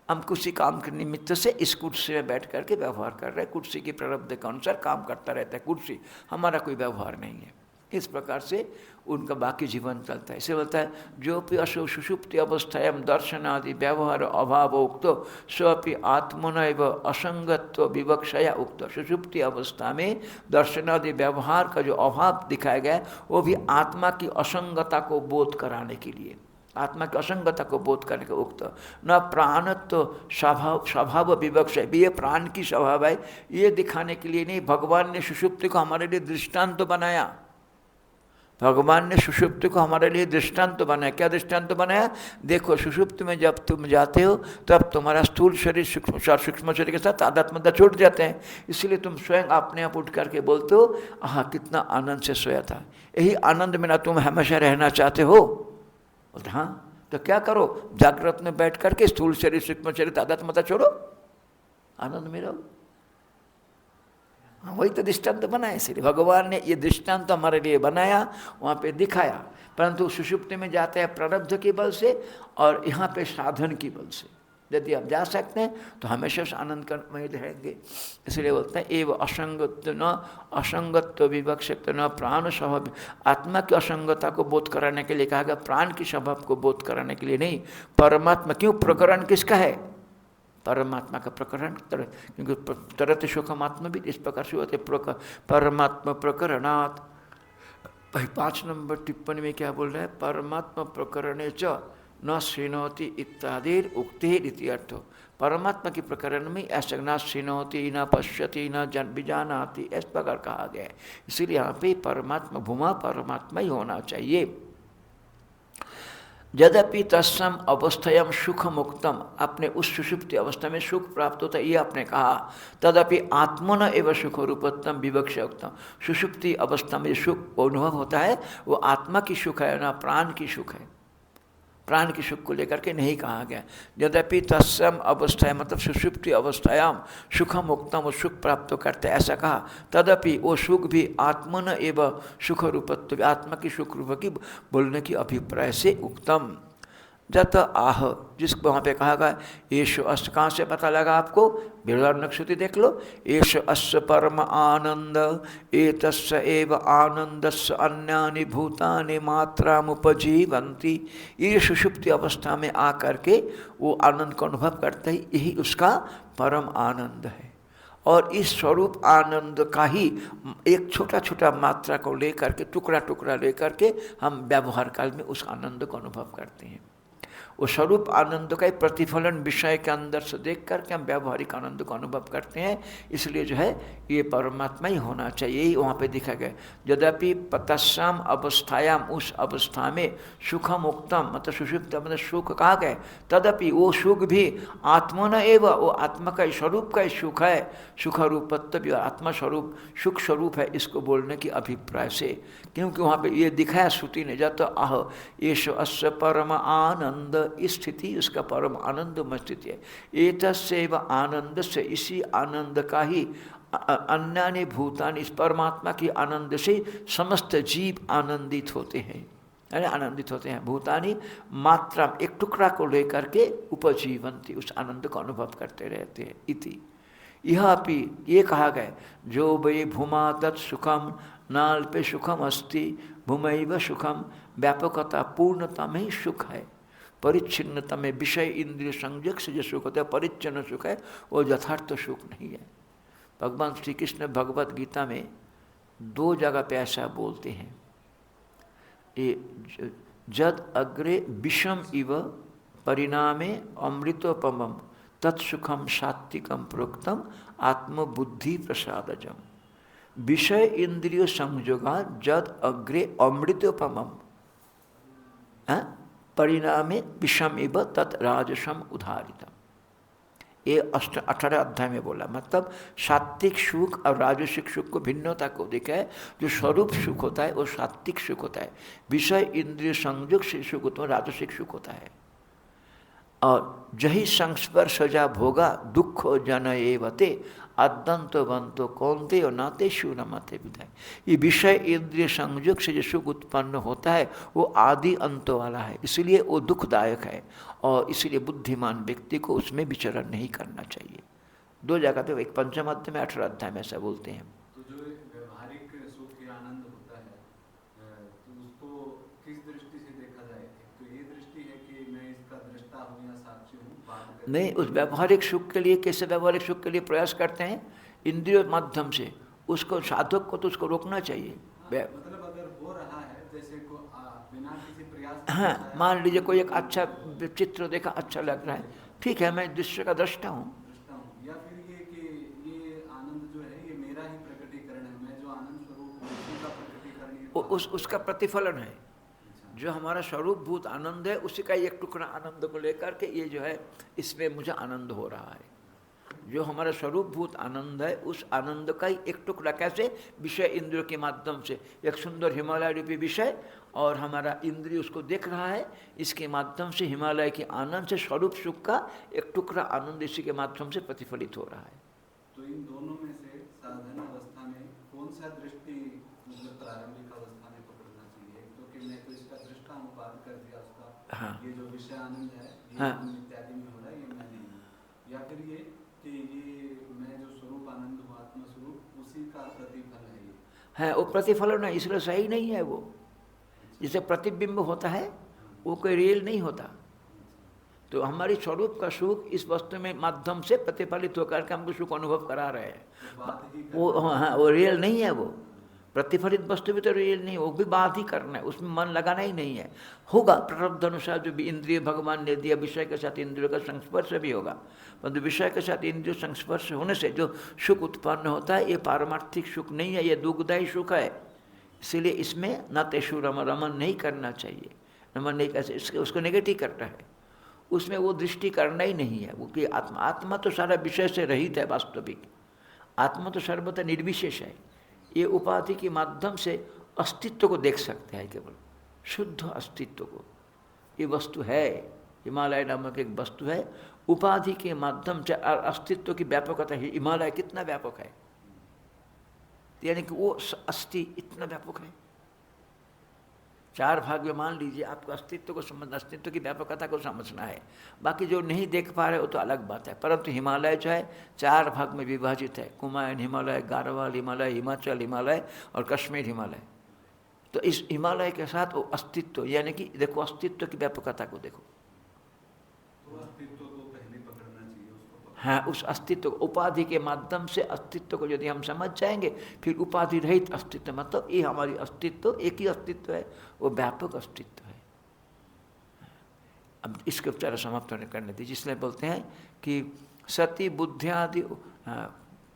हम किसी काम के निमित्त से इस कुर्सी में बैठ करके व्यवहार कर रहे हैं, कुर्सी की प्रारब्ध के अनुसार काम करता रहता है कुर्सी, हमारा कोई व्यवहार नहीं है। इस प्रकार से उनका बाकी जीवन चलता है। इसे बोलता है जो भी असो सुषुप्ति अवस्थायाम दर्शनादि व्यवहार अभाव उक्त स्वपि आत्मनैव असंगत्व विवक्षया उक्त। सुषुप्ति अवस्था में दर्शनादि व्यवहार का जो अभाव दिखाया गया है वो भी आत्मा की असंगता को बोध कराने के लिए, आत्मा की असंगता को बोध करने के उक्त। न प्राणत्व स्वभाव विवक्ष है, ये प्राण की स्वभाव है ये दिखाने के लिए नहीं। भगवान ने सुषुप्ति को हमारे लिए दृष्टांत बनाया, भगवान ने सुषुप्ति को हमारे लिए दृष्टांत बनाया। क्या दृष्टांत बनाया, देखो सुषुप्ति में जब तुम जाते हो तब तुम्हारा स्थूल शरीर सूक्ष्म शरीर के साथ तादात्म्यता छूट जाते हैं, इसलिए तुम स्वयं अपने आप उठ करके बोलते हो हाँ कितना आनंद से सोया था। यही आनंद में ना तुम हमेशा रहना चाहते हो, बोलते हाँ तो क्या करो, जागृत में बैठ करके स्थूल शरीर सूक्ष्म शरीर तादात्म्यता छोड़ो, आनंद में रहो। हाँ वही तो दृष्टांत बनाया, इसलिए भगवान ने ये दृष्टांत हमारे लिए बनाया, वहाँ पे दिखाया। परंतु सुषुप्ति में जाते हैं प्रारब्ध के बल से और यहाँ पे साधन की बल से। यदि आप जा सकते हैं तो हमेशा से आनंद में रहेंगे। इसलिए बोलते हैं एवं असंगत्व न असंगत्व विवक्षित न प्राण स्वभाव। आत्मा की असंगता को बोध कराने के लिए कहा गया, प्राण की स्वभाव को बोध कराने के लिए नहीं। परमात्मा क्यों, प्रकरण किसका है, परमात्मा का प्रकरण, क्योंकि तरत शोकमात्मा भी इस प्रकार से होते परमात्मा प्रकरणात्। भाई 5 नंबर टिप्पणी में क्या बोल रहा है, परमात्मा प्रकरणे च न श्रृणोति इत्यादि उक्तिर इति अर्थ। परमात्मा के प्रकरण में ऐसा न श्रृणोति न पश्यति न विजानाति इस प्रकार कहा गया है। इसीलिए यहाँ पे परमात्मा भूमा परमात्मा ही होना चाहिए। यद्यपि तत्सम अवस्थायाम सुख मुक्तम, अपने उस सुषुप्ति अवस्था में सुख प्राप्त होता है ये आपने कहा। तदपि आत्मन एवं सुख रूपत्तम विवक्षा उत्तम, सुषुप्ति अवस्था में सुख अनुभव होता है वो आत्मा की सुख है ना प्राण की सुख है, प्राण की सुख को लेकर के नहीं कहा गया। यद्यपि तत्सम अवस्थायाम मतलब सुषुप्ति अवस्थायाम सुखम मुक्तम, वो सुख प्राप्त करते हैं ऐसा कहा। तदपि वो सुख भी आत्मन एवं सुख रूपत्व, आत्मा की सुख रूप की बोलने की अभिप्राय से उत्तम। जत आह, जिसको वहाँ पे कहा गया येष अस्, कहाँ से पता लगा आपको? बृहदारण्यक देख लो। येष अस्य परम आनंद एतस्य एव आनंदस्य अन्यानि भूतानि मात्रामुपजीवन्ति। ये सुषुप्ति अवस्था में आकर के वो आनंद को अनुभव करते ही यही उसका परम आनंद है। और इस स्वरूप आनंद का ही एक छोटा छोटा मात्रा को लेकर के टुकड़ा टुकड़ा लेकर के हम व्यवहार काल में उस आनंद को अनुभव करते हैं। वो स्वरूप आनंद का ही प्रतिफलन विषय के अंदर से देख करके हम व्यावहारिक आनंद को अनुभव करते हैं। इसलिए जो है ये परमात्मा ही होना चाहिए, यही वहाँ पे दिखा गया। यद्यपि तत्सम अवस्थायाम, उस अवस्था में सुखम उक्तम मतलब सुषुप्त मतलब सुख कहा गया। तदपि वो सुख भी आत्मन एवं, वो आत्मा का स्वरूप का ही सुख है, सुख रूपत्व भी आत्मा स्वरूप सुख स्वरूप है इसको बोलने की अभिप्राय से। क्योंकि वहाँ पे ये दिखाया श्रुति ने, जत आह येष अस्य परम आनंद, इस स्थिति उसका परम आनंदमय स्थिति है। एतस्यैव आनंद से, इसी आनंद का ही अन्यानि भूतानि, इस परमात्मा की आनंद से समस्त जीव आनंदित होते हैं, अरे आनंदित होते हैं। भूतानि मात्रा, एक टुकड़ा को लेकर के उपजीवंती, उस आनंद को अनुभव करते रहते हैं। इति यह अपि, ये कहा गया जो वै भूमा तत् सुखम नाल्पे सुखम अस्ति भूमैव सुखम, व्यापकता पूर्णता में ही सुख है। परिच्छिन्नता में विषय इंद्रिय संयोग से जो सुख होता है परिच्छिन्न सुख है, वो यथार्थ सुख नहीं है। भगवान श्री कृष्ण भगवत गीता में 2 जगह पे ऐसा बोलते हैं, ये जद अग्रे विषम इव परिणामे अमृतोपमम तत्सुखम सात्विकम प्रोक्तम आत्मबुद्धि प्रसादजम। विषय इंद्रिय संयोगा जद अग्रे अमृतोपमम परिणामे विषम इव तत् राजसम उदाहरितम। ये 18 अध्याय में बोला, मतलब सात्विक सुख और राजसिक सुख को भिन्नता को देखा है। जो स्वरूप सुख होता है वो सात्विक सुख होता है, विषय इंद्रिय संयोग से सुख होता है राजसिक सुख होता है। और जही संस्पर्श जा भोगा दुख जन एवते अदंत बंतो कौनते और नाते शूनमते विधाय। ये विषय इंद्रिय संयोग से जो सुख उत्पन्न होता है वो आदि अंत वाला है, इसलिए वो दुखदायक है और इसलिए बुद्धिमान व्यक्ति को उसमें विचरण नहीं करना चाहिए। 2 जगह पे, एक पंचम अध्याय में 18 अध्याय में ऐसा बोलते हैं। तो जो व्यवहारिक सुख या आनंद होता है तो उसको किस दृष्टि से देखा जाए? तो ये दृष्टि है कि मैं इसका दृष्टा हूँ या साक्षी हूँ, नहीं, उस व्यवहारिक सुख के लिए कैसे व्यवहारिक सुख के लिए प्रयास करते हैं? इंद्रिय माध्यम से। उसको साधक को तो उसको रोकना चाहिए। मतलब अगर हो रहा है जैसे को बिना किसी प्रयास, हाँ, मान लीजिए कोई एक अच्छा चित्र देखा, अच्छा लग रहा है, ठीक है मैं दृश्य का दृष्टा हूँ, या फिर ये कि ये आनंद जो है ये मेरा ही प्रकटीकरण है, मैं जो आनंद स्वरूप उसका प्रकटीकरण, उसका प्रतिफलन है। जो हमारा स्वरूप भूत आनंद है उसी का एक टुकड़ा आनंद को लेकर के ये जो है इसमें मुझे आनंद हो रहा है। जो हमारा स्वरूप भूत आनंद है उस आनंद का ही एक टुकड़ा, कैसे? विषय इंद्रियों के माध्यम से एक सुंदर हिमालय रूपी विषय और हमारा इंद्रिय उसको देख रहा है, इसके माध्यम से हिमालय के आनंद से स्वरूप सुख का एक टुकड़ा आनंद इसी के माध्यम से प्रतिफलित हो रहा है। तो इन दोनों में से साधन अवस्था में कौन सा दृष्टि मतलब प्रारंभिक अवस्था में पकड़ना चाहिए? तो कि मैं तो इसका दृष्टा अनुवाद कर दिया उसका, हाँ, ये जो विषय आनंद है ये हाँ, इत्यादि में हो रहा है, ये मैं नहीं हूँ, या फिर ये कि ये मैं जो स्वरूप आनंद हूँ आत्म स्वरूप उसी का प्रतिफल है, ये है वो प्रतिफलन है, इसलिए सही नहीं है। वो जिसे प्रतिबिंब होता है वो कोई रियल नहीं होता। तो हमारी स्वरूप का सुख इस वस्तु में माध्यम से प्रतिफलित होकर के हमको सुख अनुभव करा रहे हैं, वो हाँ वो रियल नहीं है। वो प्रतिफलित वस्तु भी तो रियल नहीं, वो भी बात ही करना है, उसमें मन लगाना ही नहीं है। होगा प्रारब्ध अनुसार जो भी इंद्रिय भगवान ने दिया, विषय के साथ इंद्रियों का संस्पर्श भी होगा, परंतु विषय के साथ इंद्रिय संस्पर्श होने से जो सुख उत्पन्न होता है ये पारमार्थिक सुख नहीं है, ये दुखदायी सुख है। इसलिए इसमें न तेषु रमन नहीं करना चाहिए। मन नहीं कैसे उसको नेगेटिव करता है, उसमें वो दृष्टि करना ही नहीं है वो कि आत्मा तो सारा विषय से रहित है। वास्तविक आत्मा तो सर्वथा निर्विशेष है। ये उपाधि के माध्यम से अस्तित्व को देख सकते हैं, केवल शुद्ध अस्तित्व को। ये वस्तु है, हिमालय नामक एक वस्तु है, उपाधि के माध्यम से अस्तित्व की व्यापकता है। हिमालय कितना व्यापक है, यानी कि वो अस्थि इतना व्यापक है। 4 भाग में मान लीजिए, आपको अस्तित्व को समझना, अस्तित्व की व्यापकता को समझना है। बाकी जो नहीं देख पा रहे वो तो अलग बात है, परंतु हिमालय जो है 4 भाग में विभाजित है। कुमायूं हिमालय, गाढ़वाल हिमालय, हिमाचल हिमालय और कश्मीर हिमालय। तो इस हिमालय के साथ वो अस्तित्व, यानी कि देखो अस्तित्व की व्यापकता को देखो। तो अस्तित्व को पहले पकड़ना चाहिए उसको। हाँ, उस अस्तित्व उपाधि के माध्यम से अस्तित्व को यदि हम समझ जाएंगे, फिर उपाधि रहित अस्तित्व, मतलब ये हमारी अस्तित्व एक ही अस्तित्व है, वो व्यापक अस्तित्व है। अब इसके उपचार समाप्त होने करने दीजिए। इसलिए बोलते हैं कि सती बुद्ध्यादि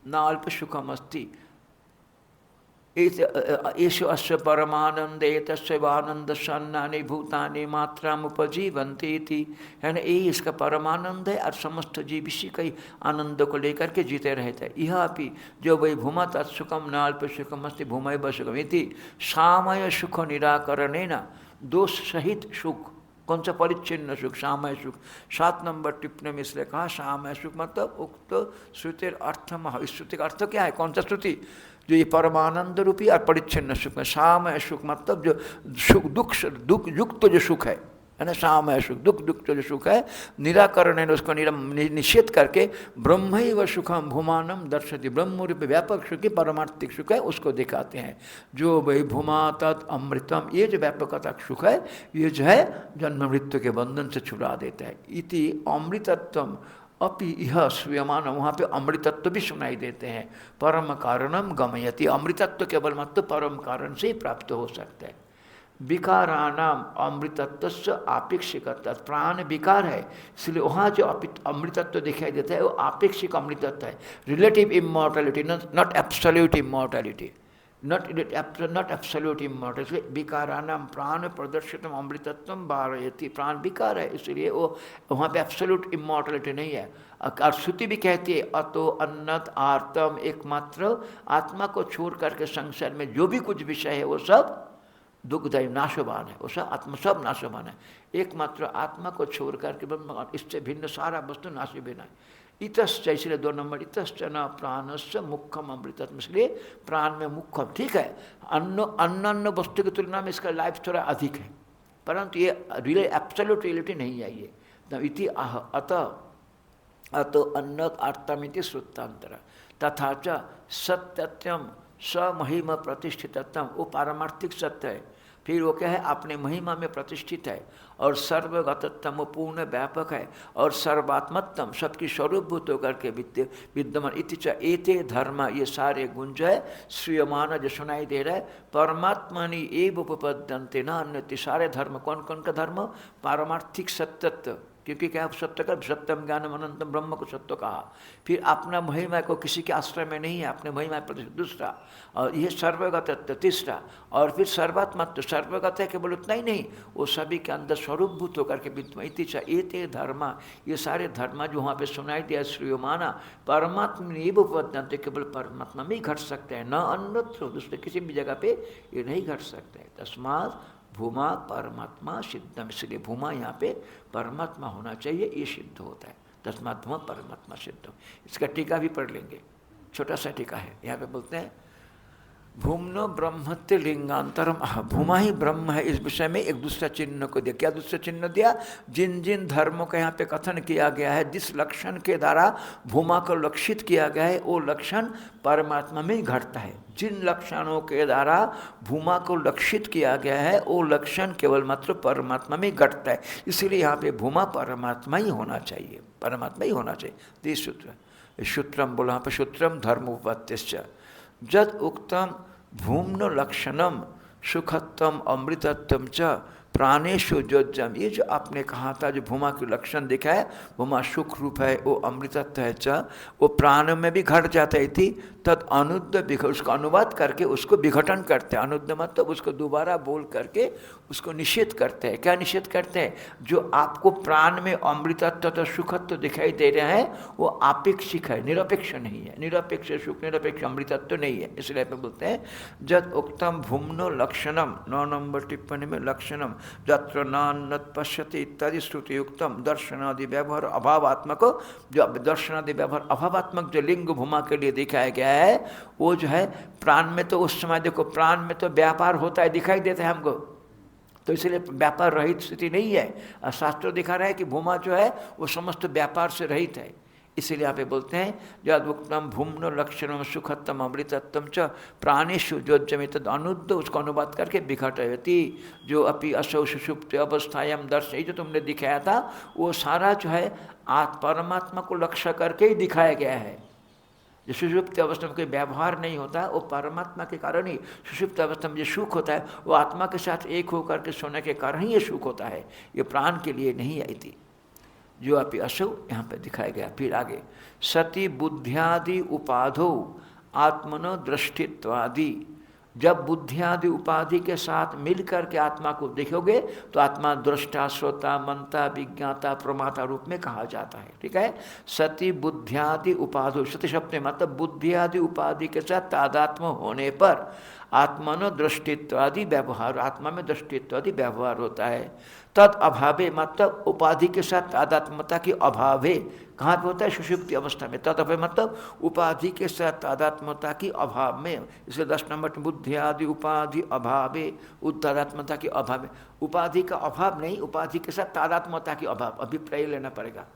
नाल्प सुखम अस्ति एषु अस्य परमानंद एतस्यैवानंद सन्नानि भूतानि मात्राम उपजीवन्ति इति। यानी यही इसका परमानंद है और समस्त जीव इसी का ही आनंद को लेकर के जीते रहते हैं। यह भी जो वही भूमा तत्सुखम नाल्प सुखम अस्ति भूमैव सुखम इति सामय सुख निराकरणेन दोष सहित सुख। कौन सा परिच्छिन्न सुख? सामय सुख। 7 नंबर टिप्पणी में इसलिए कहा सामय सुख मतलब उक्त श्रुतिर अर्थम। इस श्रुति का अर्थ क्या है? कौन सा श्रुति? जो ये परमानंद रूपी और परिच्छिन्न सुख है। सामय सुख मतलब जो सुख दुख युक्त जो सुख है ना, सामय सुख दुख जो सुख है, निराकरण है उसको निषेध करके ब्रह्मैव सुखम भूमानम दर्शति। ब्रह्म रूपी व्यापक सुख ही परमार्थिक सुख है, उसको दिखाते हैं। जो वही भूमा तत् अमृतम, ये जो व्यापकता सुख है, ये जो है जन्म मृत्यु के बंधन से छुड़ा देता है। इति अमृतत्वम अपि यह श्रूयमान, वहाँ पे अमृतत्व भी सुनाई देते हैं। परम कारणम गमयति, अमृतत्व केवल मतलब परम कारण से ही प्राप्त हो सकता है। विकाराणाम अमृतत्व आपेक्षिकता, प्राण विकार है इसलिए वहाँ जो अमृतत्व दिखाई देता है वो आपेक्षिक अमृतत्व है। Relative immortality, not absolute immortality, not absolute immortality. विकाराणाम प्राण प्रदर्शितम अमृतत्वम वारयति, प्राण विकार है इसलिए वो वहाँ पे एब्सोल्यूट इमॉर्टैलिटी नहीं है। और श्रुति भी कहती है अतो अन्नत आर्तम, एकमात्र आत्मा को छोड़ करके संसार में जो भी कुछ विषय है वो सब दुखदायी नाशवान है, वो सब आत्मा सब नाशवान है। एकमात्र आत्मा को छोड़ करके ब्रह्म, इससे भिन्न सारा वस्तु नाशी बिना है। इतश्च, इसलिए 2 नंबर इतश्च न प्राणस्य मुख्यम अमृतत्व, इसलिए प्राण में मुख्यम। ठीक है, अन्य वस्तु की तुलना में इसका लाइफ थोड़ा अधिक है, परंतु ये एब्सोल्यूट रियलिटी नहीं है ये। इति अतो अन्नत आर्तमिति श्रुतांतर तथा च सत्यत्यम स्वमहिमा प्रतिष्ठितत्म, वो पारमार्थिक सत्य है। फिर वो क्या है? अपने महिमा में प्रतिष्ठित है और सर्वगतत्म, वो पूर्ण व्यापक है और सर्वात्मत्म, सबकी स्वरूपभूत होकर के विद्यमान। इति च एते धर्म, ये सारे गुण जो है श्रूयमान जो सुनाई दे रहा है, परमात्मनि एव उपपद्यन्ते न अन्यति। सारे धर्म कौन कौन का धर्म? पारमार्थिक सत्यत्व, क्योंकि क्या सत्य का सत्यम ज्ञानम अनंतम ब्रह्म को सत्य कहा। फिर अपना महिमा को किसी के आश्रय में नहीं है, अपने महिमा पर दूसरा, और यह सर्वगत तीसरा, और फिर सर्वात्मत्व। सर्वगत है केवल उतना ही नहीं, वो सभी के अंदर स्वरूपभूत होकर के विद्यमान। एते धर्म, ये सारे धर्म जो वहाँ पे सुनाई दिया श्रूयमाना, परमात्मा एव उपपद्यन्ते, केवल परमात्मा में ही घट सकते हैं, न अन्यत्र, दूसरे किसी भी जगह पे ये नहीं घट सकते। तस्मात् भूमा परमात्मा सिद्धम, इसलिए भूमा यहाँ पे परमात्मा होना चाहिए, ये सिद्ध होता है। तस्मात् भूमा परमात्मा सिद्धम। इसका टीका भी पढ़ लेंगे, छोटा सा टीका है। यहाँ पे बोलते हैं भूमनो ब्रह्मत्य लिंगांतरम, भूमा ही ब्रह्म है। इस विषय में एक दूसरा चिन्ह को दिया। क्या दूसरा चिन्ह दिया? जिन जिन धर्मों का यहाँ पे कथन किया गया है, जिस लक्षण के द्वारा भूमा को लक्षित किया गया है, वो लक्षण परमात्मा में घटता है। जिन लक्षणों के द्वारा भूमा को लक्षित किया गया है, वो लक्षण केवल मात्र परमात्मा में घटता है। इसलिए यहाँ पे भूमा परमात्मा ही होना चाहिए, परमात्मा ही होना चाहिए। सूत्र सूत्रम बोला यहाँ पे, सूत्रम धर्म उपपत्तिश्च जद उक्तम भूम्न लक्षणम सुखत्वम अमृतत्वम च प्राणेशु जोज्जम, ये जो आपने कहा था, जो भूमा के लक्षण दिखा है, भूमा सुख रूप है, वो अमृतत्व है च, वो प्राण में भी घट जाता है थी, तद अनुद्ध, उसका अनुवाद करके उसको विघटन करते हैं। अनुद्ध मतलब उसको दोबारा बोल करके उसको निषेध करते हैं। क्या निषेध करते हैं? जो आपको प्राण में अमृतत्व तो सुखत्व दिखाई दे रहे हैं वो आपेक्षिक है, निरपेक्ष नहीं है। निरपेक्ष सुख, निरपेक्ष अमृतत्व नहीं है। इसलिए पे बोलते हैं जद उक्तम भूमनो लक्षणम, 9 नंबर टिप्पणी में लक्षणम जत्र नान्नत पश्यति इत्यादि श्रुति युक्तम दर्शनादि व्यवहार अभावात्मक, जो दर्शनादि व्यवहार अभावात्मक जो लिंग भूमा के लिए दिखाया गया है, वो जो है प्राण में तो उस समय देखो प्राण में तो व्यापार होता है, दिखाई देता है हमको, तो इसलिए व्यापार रहित स्थिति नहीं है। शास्त्र दिखा रहा है कि भूमा जो है वो समस्त व्यापार से रहित है। इसीलिए आप बोलते हैं जद उक्तम भूमनो लक्षणम सुखत्तम अमृतत्वम च प्राणेषु जोज्जमित अनुद्ध, उसको अनुवाद करके विघटयति, जो अपि असौ सुषुप्त अवस्थायाम दर्शन, ये जो तुमने दिखाया था वो सारा जो है परमात्मा को लक्ष्य करके ही दिखाया गया है। जो सुषुप्त अवस्था में कोई व्यवहार नहीं होता, वो परमात्मा के कारण ही सुषुप्त अवस्था में जो सुख होता है वो आत्मा के साथ एक होकर के सोने के कारण ही ये सुख होता है, ये प्राण के लिए नहीं आई थी। जो अपि असौ यहाँ पे दिखाया गया। फिर आगे सती बुद्धियादि उपाधो आत्मनो दृष्टित्वादि, जब बुद्धियादि उपाधि के साथ मिलकर के आत्मा को देखोगे तो आत्मा दृष्टा, श्रोता, मनता, विज्ञाता, प्रमाता रूप में कहा जाता है। ठीक है। सती बुद्धियादि उपाधो, सती शब्द मतलब बुद्धियादि उपाधि के साथ तादात्म्य होने पर आत्मनो दृष्टित्वादि व्यवहार, आत्मा में दृष्टित्वादि व्यवहार होता है। तद अभावे मतलब उपाधि के साथ तादात्म्यता की अभावे, कहाँ पे होता है? सुषुप्ति अवस्था में। तद अभावे मतलब उपाधि के साथ तादात्म्यता की अभाव में, इसलिए 10 नंबर बुद्धि आदि उपाधि अभावे, तादात्म्यता की अभाव में, उपाधि का अभाव नहीं, उपाधि के साथ तादात्म्यता की अभाव, अभिप्राय लेना पड़ेगा।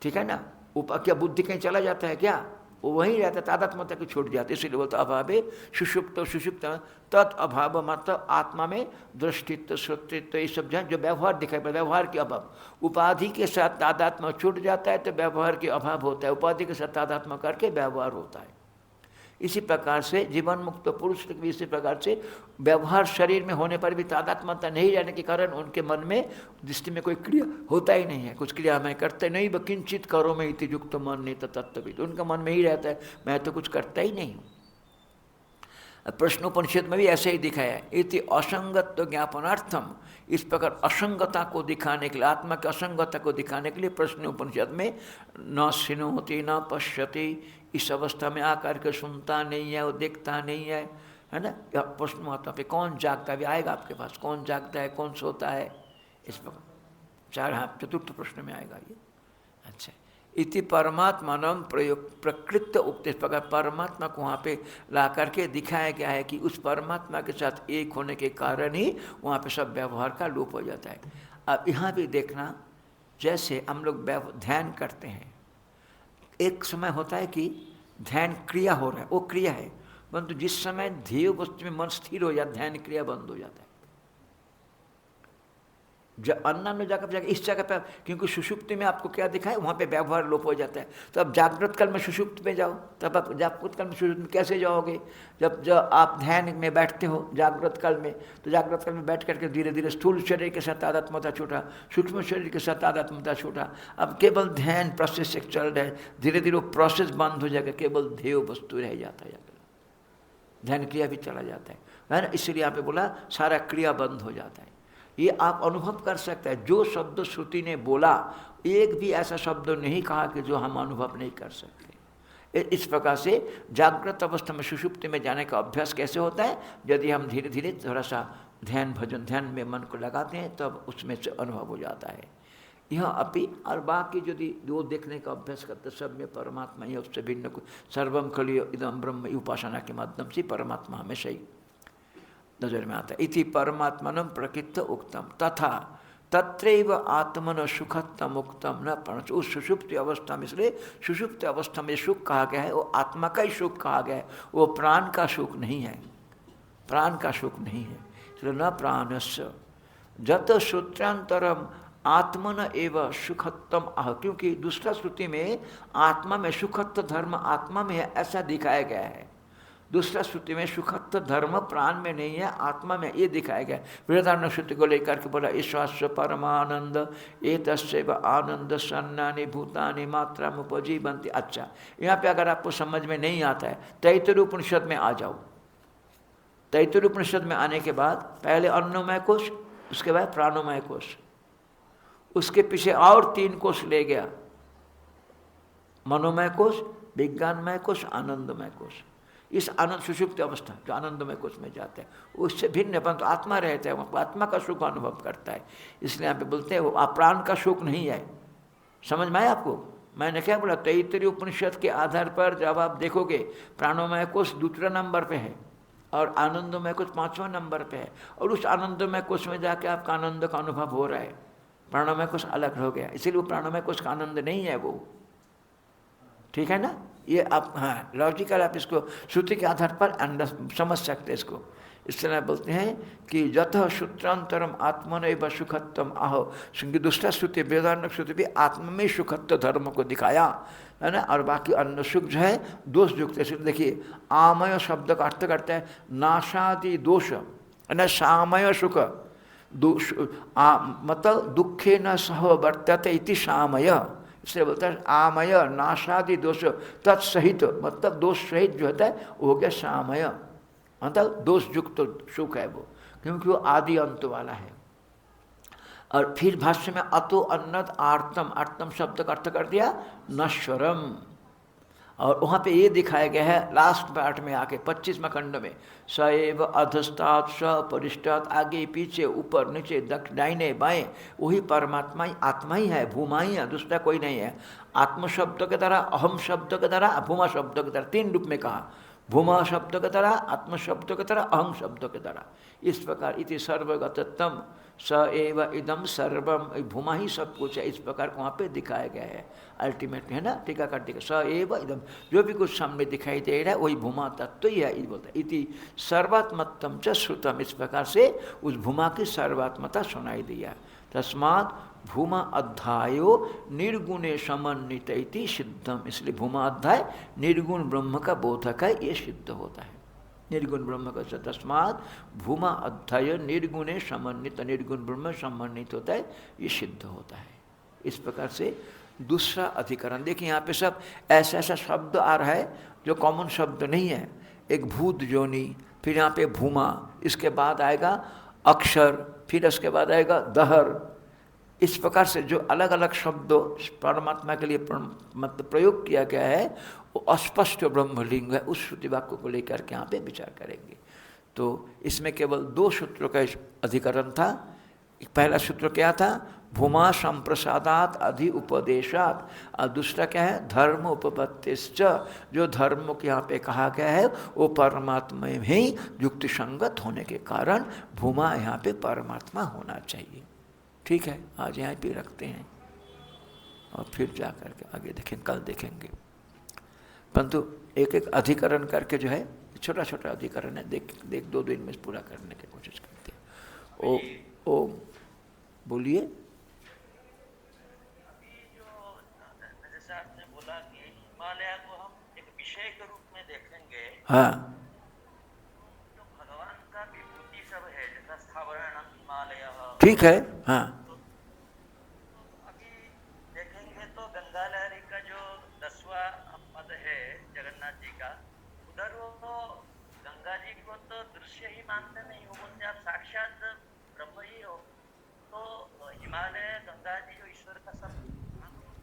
ठीक है ना। क्या बुद्धि कहीं चला जाता है क्या? वो वहीं रहता है, तादात्म्यता की छूट जाती है। इसलिए बोलता अभावे सुषुप्त, सुषुप्त तत् अभाव मतलब आत्मा में दृष्टित्व, श्रोतृत्व, ये सब जो व्यवहार दिखाई पड़े, व्यवहार के अभाव। उपाधि के साथ तादात्म्य छूट जाता है तो व्यवहार के अभाव होता है, उपाधि के साथ तादात्म्य करके व्यवहार होता है। इसी प्रकार से जीवन मुक्त पुरुष भी इसी प्रकार से व्यवहार शरीर में होने पर भी तादात्म्यता नहीं रहने के कारण उनके मन में दृष्टि में कोई क्रिया होता ही नहीं है। कुछ क्रिया मैं करते नहीं, व किंचित करो में इति युक्त मन नहीं तो तत्वविद, उनका मन में ही रहता है मैं तो कुछ करता ही नहीं हूँ। प्रश्नोपनिषद में भी ऐसे ही दिखाया है, इति असंगत्व ज्ञापनार्थम, इस प्रकार असंगता को दिखाने के लिए, आत्मा की असंगता को दिखाने के लिए प्रश्नोपनिषद में न शृणोति न पश्यति, इस अवस्था में आकर के सुनता नहीं है, वो देखता नहीं है ना। प्रश्न महत्व पे कौन जागता है, आएगा आपके पास, कौन जागता है कौन सोता है, इस प्रकार चतुर्थ प्रश्न में आएगा ये। अच्छा, इति परमात्मानम प्रयोग प्रकृत उक्त, इस प्रकार परमात्मा को वहाँ पे ला करके दिखाया गया है कि उस परमात्मा के साथ एक होने के कारण ही वहाँ पे सब व्यवहार का लोप हो जाता है। अब यहाँ भी देखना, जैसे हम लोग ध्यान करते हैं, एक समय होता है कि ध्यान क्रिया हो रहा है, वो क्रिया है, परंतु जिस समय ध्येय वस्तु में मन स्थिर हो जाता है ध्यान क्रिया बंद हो जाता है। जब अन्य जगह इस जगह पे, क्योंकि सुषुप्ति में आपको क्या दिखा है, वहाँ पे व्यवहार लोप हो जाता है। तो अब जागृत काल में सुषुप्त में जाओ, तब आप जागृत काल में सुषुप्त में कैसे जाओगे? जब आप ध्यान में बैठते हो जागृत काल में, तो जागृत काल में बैठ करके धीरे धीरे स्थूल शरीर के साथ तादात्म्यता छूटा, सूक्ष्म शरीर के साथ तादात्म्यता छूटा, अब केवल ध्यान प्रोसेस एक चल रहा है, धीरे धीरे वो प्रोसेस बंद हो जाएगा, केवल ध्येय वस्तु रह जाता है, ध्यान क्रिया भी चला जाता है ना। इसलिए यहाँ पे बोला सारा क्रिया बंद हो जाता है। ये आप अनुभव कर सकते हैं। जो शब्द श्रुति ने बोला, एक भी ऐसा शब्द नहीं कहा कि जो हम अनुभव नहीं कर सकते। इस प्रकार से जागृत अवस्था में सुषुप्ति में जाने का अभ्यास कैसे होता है? यदि हम धीरे धीरे थोड़ा सा ध्यान भजन ध्यान में मन को लगाते हैं तब उसमें से अनुभव हो जाता है। यह अपि और बाकी यदि वो देखने का अभ्यास करते सब में परमात्मा ही, उससे भिन्न को सर्वम खलु इदं ब्रह्म, उपासना के माध्यम से परमात्मा हमेशा ही नजर में आता है। इति परमात्मनम प्रकृत उक्तम तथा तत्रैव आत्मन सुखत्तम उक्तम न परंतु, उस सुषुप्त अवस्था में, इसलिए सुषुप्त अवस्था में सुख कहा गया है वो आत्मा का ही सुख कहा गया है, वो प्राण का सुख नहीं है, प्राण का सुख नहीं है। इसलिए न प्राणस्य जत सूत्रांतरम आत्मन एव सुखत्तम आह, क्योंकि दूसरा श्रुति में आत्मा में सुखत्व धर्म आत्मा में है ऐसा दिखाया गया है। दूसरा श्रुति में सुखत्व धर्म प्राण में नहीं है, आत्मा में, ये दिखाया गया। बृहदारण्यक श्रुति को लेकर के बोला ईश्वास्य परमानंद एतस्यैव आनंद सन्नानि भूतानि मात्रा उपजीवन्ति। अच्छा, यहाँ पे अगर आपको समझ में नहीं आता है, तैत्तिरीय उपनिषद में आ जाओ। तैत्तिरीय उपनिषद में आने के बाद पहले अन्नमय कोश, उसके बाद प्राणमय कोश, उसके पीछे और 3 कोश ले गया, मनोमय कोश, विज्ञानमय कोश, आनंदमय कोश। इस आनंद सुषुप्त अवस्था जो आनंदमय कोश में जाते हैं उससे भिन्न, परंतु आत्मा रहता है, वहाँ आत्मा का सुख अनुभव करता है। इसलिए यहाँ पे बोलते हैं वो प्राण का सुख नहीं है। समझ में आया आपको? मैंने क्या बोला, तैत्तिरीय उपनिषद के आधार पर जब आप देखोगे प्राणोमय कोश दूसरा नंबर पे है और आनंदमय कोश 5वां नंबर पे है, और उस आनंदमय कोश में जाके आपका आनंद का अनुभव हो रहा है। प्राणोमय कोश अलग हो गया, इसीलिए वो प्राणोमय कोश का आनंद नहीं है वो। ठीक है ना? ये आप हाँ लॉजिकल आप इसको श्रुति के आधार पर समझ सकते हैं इसको। इस तरह बोलते हैं कि यतः सूत्रांतरम आत्मनैव सुखत्वम आहो, क्योंकि दूसरा श्रुति बृहदारण्यक श्रुति भी आत्मा में सुखत्व धर्म को दिखाया है ना, और बाकी अन्य सुख जो है दोष युक्त है। देखिए आमय शब्द का अर्थ करता है नाशादि दोष, न सामय सुख, मतलब दुखे न सह वर्तते इति सामय, इसलिए बोलता है आमय नाशादि दोष तत्सहित, मतलब दोष सहित जो होता है वो हो गया सामय, मतलब दोष युक्त सुख है वो, क्योंकि वो आदि अंत वाला है। और फिर भाष्य में अतो अन्नद आर्तम, आर्तम शब्द का अर्थ कर दिया नश्वरम, और वहाँ पे ये दिखाया गया है लास्ट पार्ट में आके 25वें खंड में, स एव अधस्तात् स परिष्टात्, आगे पीछे ऊपर नीचे दाहिने बाएं वही परमात्मा ही आत्मा ही है, भूमा ही है, दूसरा कोई नहीं है। आत्म शब्द के द्वारा, अहम शब्द के द्वारा, भूमा शब्द के द्वारा, 3 रूप में कहा, भूमा शब्द के द्वारा, आत्म शब्द के द्वारा, अहम शब्द के द्वारा। इस प्रकार इति सर्वगतत्वम स एव इदम सर्वम, भूमा ही सब कुछ है, इस प्रकार को वहाँ पे दिखाया गया है अल्टीमेटली, है ना। टीका कर दिया स एव इदम, जो भी कुछ सामने दिखाई दे रहा है वही भूमा तत्व ही है, ये बोलता है। इति सर्वात्मत्वम च श्रुतम, इस प्रकार से उस भूमा की सर्वात्मता सुनाई दिया। तस्मात् भूमा अध्यायो निर्गुणे समन्वित इति सिद्धम, इसलिए भूमा अध्याय निर्गुण ब्रह्म का बोधक है, ये सिद्ध होता है। निर्गुण ब्रह्म का तस्मात् भूमा अध्याय निर्गुणे समन्वित, निर्गुण ब्रह्म समन्वित होता है, ये सिद्ध होता है। इस प्रकार से दूसरा अधिकरण देखिए, यहाँ पे सब ऐसा ऐसा शब्द आ रहा है जो कॉमन शब्द नहीं है। एक भूत जोनी, फिर यहाँ पे भूमा, इसके बाद आएगा अक्षर, फिर उसके बाद आएगा दहर। इस प्रकार से जो अलग अलग शब्द परमात्मा के लिए मतलब प्रयोग किया गया है वो अस्पष्ट ब्रह्मलिंग है, उस श्रुति वाक्य को लेकर के यहाँ पे विचार करेंगे। तो इसमें केवल 2 सूत्रों का अधिकरण था। पहला सूत्र क्या था, भूमा संप्रसादात अधि उपदेशात, और दूसरा क्या है धर्म उपपत्तिश्च, जो धर्म को यहाँ पे कहा गया है वो परमात्मा में ही युक्ति संगत होने के कारण भूमा यहाँ पे परमात्मा होना चाहिए। ठीक है, आज यहाँ पे रखते हैं और फिर जा करके आगे देखें, कल देखेंगे। परंतु एक एक अधिकरण करके जो है छोटा छोटा अधिकरण है, देख 2 दिन में पूरा करने की कोशिश करते हैं। ओ बोलिए। अभी जो जैसे आपने बोला कि हिमालय को हम एक विषय के रूप में देखेंगे, हाँ, तो भगवान का विभूति सब है, जैसा स्थावरण हिमालय, ठीक है, हाँ। तो अभी देखेंगे तो गंगा लहरी का जो 10वां पद है जगन्नाथ जी का, उधर वो गंगा जी को तो दृश्य ही मानते नहीं, वो बोलते आप साक्षात ब्रह्म ही हो। तो हिमालय गंगा जी जो ईश्वर का सब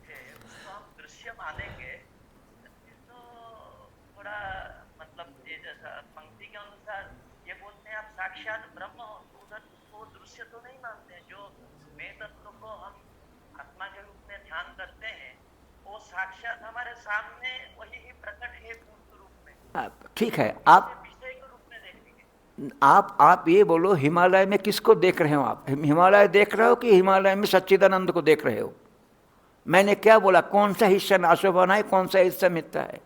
है उसको हम दृश्य मानेंगे, तो थोड़ा मतलब ये जैसा पंक्ति के अनुसार ये बोलते हैं आप साक्षात ब्रह्म हो, तो उधर वो दृश्य तो नहीं मानते हैं। जो मैं तत्व को हम आत्मा के रूप में ध्यान करते हैं वो साक्षात हमारे सामने वही ही प्रकट है मूर्त रूप में। ठीक है, आप विषय के रूप में देखेंगे। आप ये बोलो हिमालय में किसको देख रहे हो? आप हिमालय देख रहे हो कि हिमालय में सच्चिदानंद को देख रहे हो? मैंने क्या बोला, कौन सा हिस्सा नाशोभन है, कौन सा हिस्सा मिथ्या है?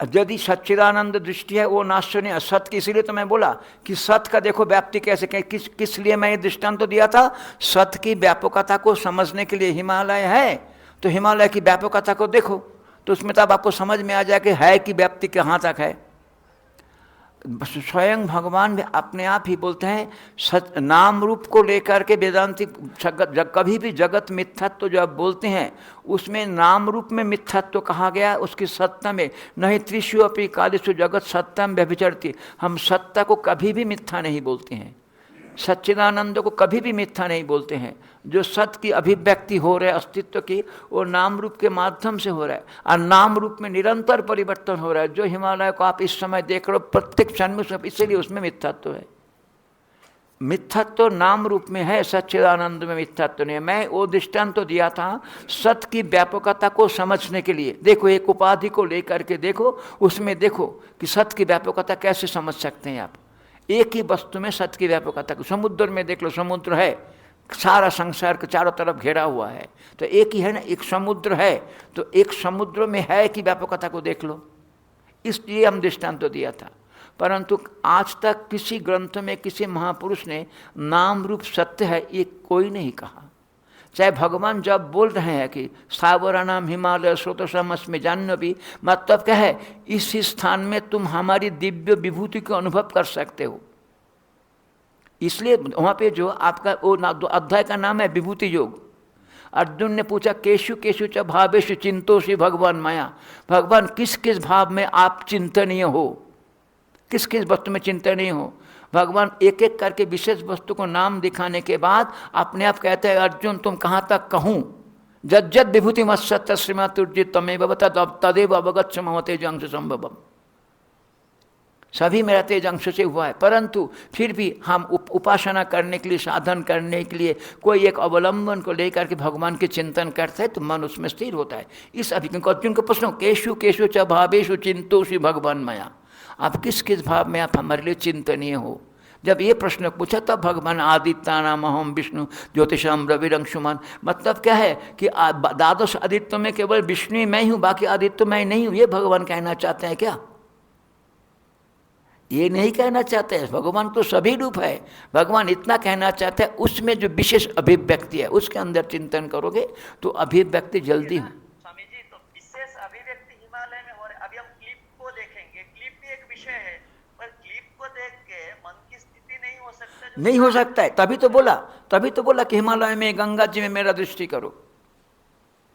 यदि सच्चिदानंद दृष्टि है वो नाश्य नहीं, सत्य की। इसीलिए तो मैं बोला कि सत्य का देखो व्याप्ति कैसे, किस लिए मैं ये दृष्टांत तो दिया था, सत्य की व्यापकता को समझने के लिए हिमालय है, तो हिमालय की व्यापकता को देखो, तो उसमें तो अब आपको समझ में आ जाए कि है कि व्याप्ति कहाँ तक है। स्वयं भगवान भी अपने आप ही बोलते हैं नाम रूप को लेकर के वेदांती कभी भी जगत मिथ्यात्व जो आप बोलते हैं उसमें नाम रूप में मिथ्यात्व कहा गया, उसकी सत्ता में नहीं। त्रिषु अपि कालेषु जगत सत्यम व्यभिचरति, हम सत्ता को कभी भी मिथ्या नहीं बोलते हैं, सच्चिदानंद को कभी भी मिथ्या नहीं बोलते हैं। जो सत्य की अभिव्यक्ति हो रहा है अस्तित्व की, वो नाम रूप के माध्यम से हो रहा है, और नाम रूप में निरंतर परिवर्तन हो रहा है। जो हिमालय को आप इस समय देख रहे हो प्रत्येक क्षण में, इसलिए उसमें मिथ्यात्व है। मिथ्यात्व नाम रूप में है, सच्चिदानंद में मिथ्यात्व नहीं है। मैं वो दृष्टांत तो दिया था सत्य की व्यापकता को समझने के लिए। देखो एक उपाधि को लेकर के देखो, उसमें देखो कि सत्य की व्यापकता कैसे समझ सकते हैं आप। एक ही वस्तु में सत्य की व्यापकता, समुद्र में देख लो, समुद्र है, सारा संसार के चारों तरफ घेरा हुआ है, तो एक ही है ना, एक समुद्र है, तो एक समुद्र में है कि व्यापकता को देख लो। इसलिए हम दृष्टांत तो दिया था। परंतु आज तक किसी ग्रंथ में किसी महापुरुष ने नाम रूप सत्य है ये कोई नहीं कहा। चाहे भगवान जब बोल रहे हैं कि सावरानाम हिमालय स्रोतसमस्मि जाह्नवी, मतलब क्या है, इस स्थान में तुम हमारी दिव्य विभूति को अनुभव कर सकते हो। इसलिए वहाँ पे जो आपका वो अध्याय का नाम है विभूति योग। अर्जुन ने पूछा केशु केशु च भावेषु चिंतोषि भगवान माया, भगवान किस किस भाव में आप चिंतनीय हो, किस किस वस्तु में चिंतनीय हो। भगवान एक एक करके विशेष वस्तु को नाम दिखाने के बाद अपने आप कहते हैं अर्जुन तुम कहाँ तक कहूँ, जद जद विभूति मत्सत्य श्रीमतुर्जित तमेव तदेव अवगच्छ मम तेज अंश संभवम। सभी मेरा तेज अंश से हुआ है, परंतु फिर भी हम उपासना करने के लिए, साधन करने के लिए कोई एक अवलंबन को लेकर के भगवान के चिंतन करते हैं तो मन उसमें स्थिर होता है। इस अभिज्ञा अर्जुन को प्रश्न केशु केशु च भावेषु चिंतोषि भगवान माया, आप किस किस भाव में आप हमारे लिए चिंतनीय हो। जब ये प्रश्न पूछा तब भगवान आदित्य नाम अहम विष्णु ज्योतिषाम रविरंशुमान, मतलब क्या है कि द्वादश आदित्य में केवल विष्णु मैं हूँ, बाकी आदित्य मैं नहीं हूँ। ये भगवान कहना चाहते हैं क्या? ये नहीं कहना चाहते हैं। भगवान तो सभी रूप है। भगवान इतना कहना चाहते हैं उसमें जो विशेष अभिव्यक्ति है उसके अंदर चिंतन करोगे तो अभिव्यक्ति जल्दी हो। स्वामी जी, तो विशेष अभिव्यक्ति हिमालय में हो रहा है। अभी हम क्लिप को देखेंगे, क्लिप भी एक विषय है, पर क्लिप को देख के मन की स्थिति नहीं हो सकता, नहीं हो सकता है। तभी तो बोला कि हिमालय में गंगा जी में मेरा दृष्टि करो,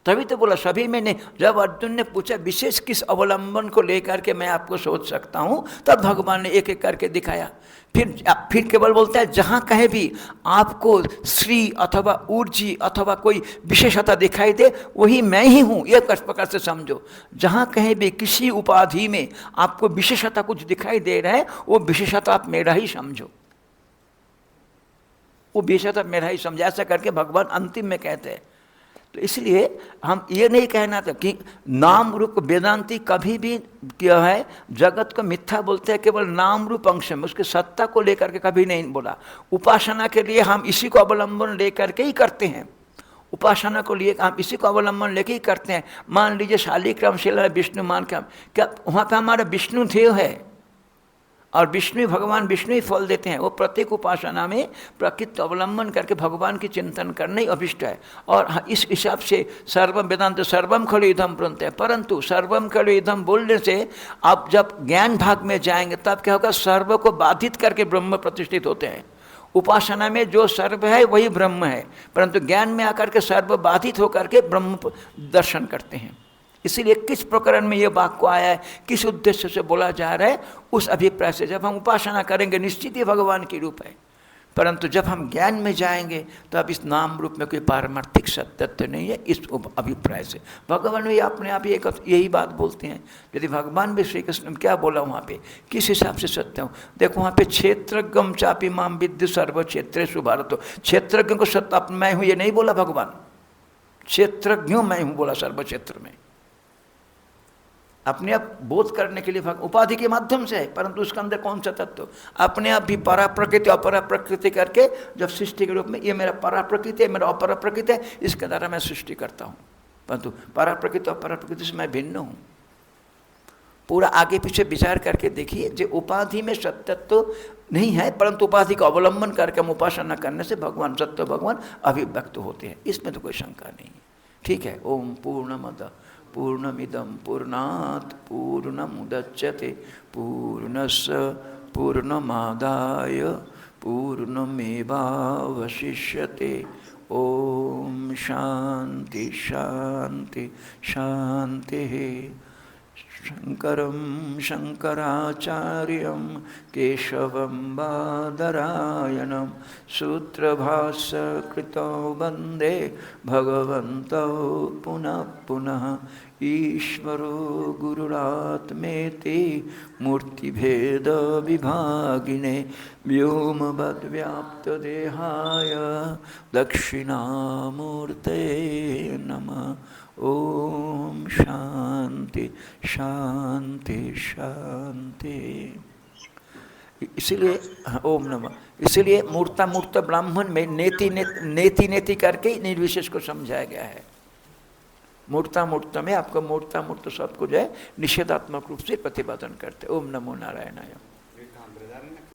तभी तो बोला सभी में नहीं। जब अर्जुन ने पूछा विशेष किस अवलंबन को लेकर के मैं आपको सोच सकता हूँ, तब भगवान ने एक एक करके दिखाया। फिर केवल बोलता है जहाँ कहीं भी आपको श्री अथवा ऊर्जी अथवा कोई विशेषता दिखाई दे वही मैं ही हूँ, ये किस प्रकार से समझो। जहाँ कहीं भी किसी उपाधि में आपको विशेषता कुछ दिखाई दे रहा है वो विशेषता आप मेरा ही समझो, वो विशेषता मेरा ही समझो। ऐसा करके भगवान अंतिम में कहते हैं। तो इसलिए हम ये नहीं कहना था कि नाम रूप वेदांती कभी भी क्या है जगत को मिथ्या बोलते हैं केवल नाम रूप अंश में, उसकी सत्ता को लेकर के कभी नहीं बोला। उपासना के लिए हम इसी को अवलंबन लेकर के ही करते हैं, उपासना को लिए हम इसी को अवलंबन लेके ही करते हैं। मान लीजिए शालिग्राम शिला विष्णु मान के, क्या वहाँ पे हमारा विष्णु देव है और विष्णु भगवान विष्णु ही फल देते हैं। वो प्रत्येक उपासना में प्रकृति अवलंबन करके भगवान की चिंतन करना ही अभिष्ट है। और इस हिसाब से सर्वम वेदांत सर्वम खलु इदम बोलते हैं। परंतु सर्वम खलु इदम बोलने से आप जब ज्ञान भाग में जाएंगे तब क्या होगा, सर्व को बाधित करके ब्रह्म प्रतिष्ठित होते हैं। उपासना में जो सर्व है वही ब्रह्म है, परंतु ज्ञान में आकर के सर्व बाधित होकर के ब्रह्म दर्शन करते हैं। इसीलिए किस प्रकरण में ये वाक्य आया है, किस उद्देश्य से बोला जा रहा है, उस अभिप्राय से जब हम उपासना करेंगे निश्चित ही भगवान की रूप है। परंतु जब हम ज्ञान में जाएंगे तो अब इस नाम रूप में कोई पारमार्थिक सत्य नहीं है। इस अभिप्राय से भगवान भी अपने आप यही बात बोलते हैं। यदि भगवान भी श्री कृष्ण क्या बोला वहाँ पे, किस हिसाब से सत्य हूँ, देखो वहाँ पे क्षेत्रज्ञम चापि माम विद्य सर्व क्षेत्रेषु भारतो। क्षेत्रज्ञ को सत्य मैं हूँ ये नहीं बोला भगवान, क्षेत्रज्ञ मैं हूँ बोला सर्व क्षेत्र में। अपने आप बोध करने के लिए उपाधि के माध्यम से है, परंतु उसके अंदर कौन सा तत्व, अपने आप भी परा प्रकृति अपरा प्रकृति करके जब सृष्टि के रूप में ये मेरा परा प्रकृति है, मेरा अपरा प्रकृति है, इसके द्वारा मैं सृष्टि करता हूँ। परंतु परा प्रकृति अपरा प्रकृति से मैं भिन्न हूँ। पूरा आगे पीछे विचार करके देखिए, जो उपाधि में सत्यत्व नहीं है परंतु उपाधि का अवलंबन करके हम उपासना करने से भगवान सत्य भगवान अभिव्यक्त होते हैं, इसमें तो कोई शंका नहीं है। ठीक है। ओम पूर्णमद पूर्णमिदं पूर्णात् पूर्णमुदच्यते पूर्णस्य पूर्णमादाय पूर्णमेवावशिष्यते। ओम शांति शांति शांति। शंकरं शंकराचार्यं केशवं बादरायणं सूत्रभाष्यकृतौ वन्दे भगवन्तौ पुनः पुनः। ईश्वरो गुरुरात्मेति मूर्तिभेद विभागिने व्योमवद्व्याप्तदेहाय दक्षिणामूर्ते नमः। ओम शांति शांति शांति। इसीलिए ओम नमः, इसीलिए मूर्ता ब्राह्मण में नेति नेति करके निर्विशेष को समझाया गया है। मूर्ता में आपको मूर्ता शब्द को जो है निषेधात्मक रूप से प्रतिपादन करते। ओम नमो नारायणाय।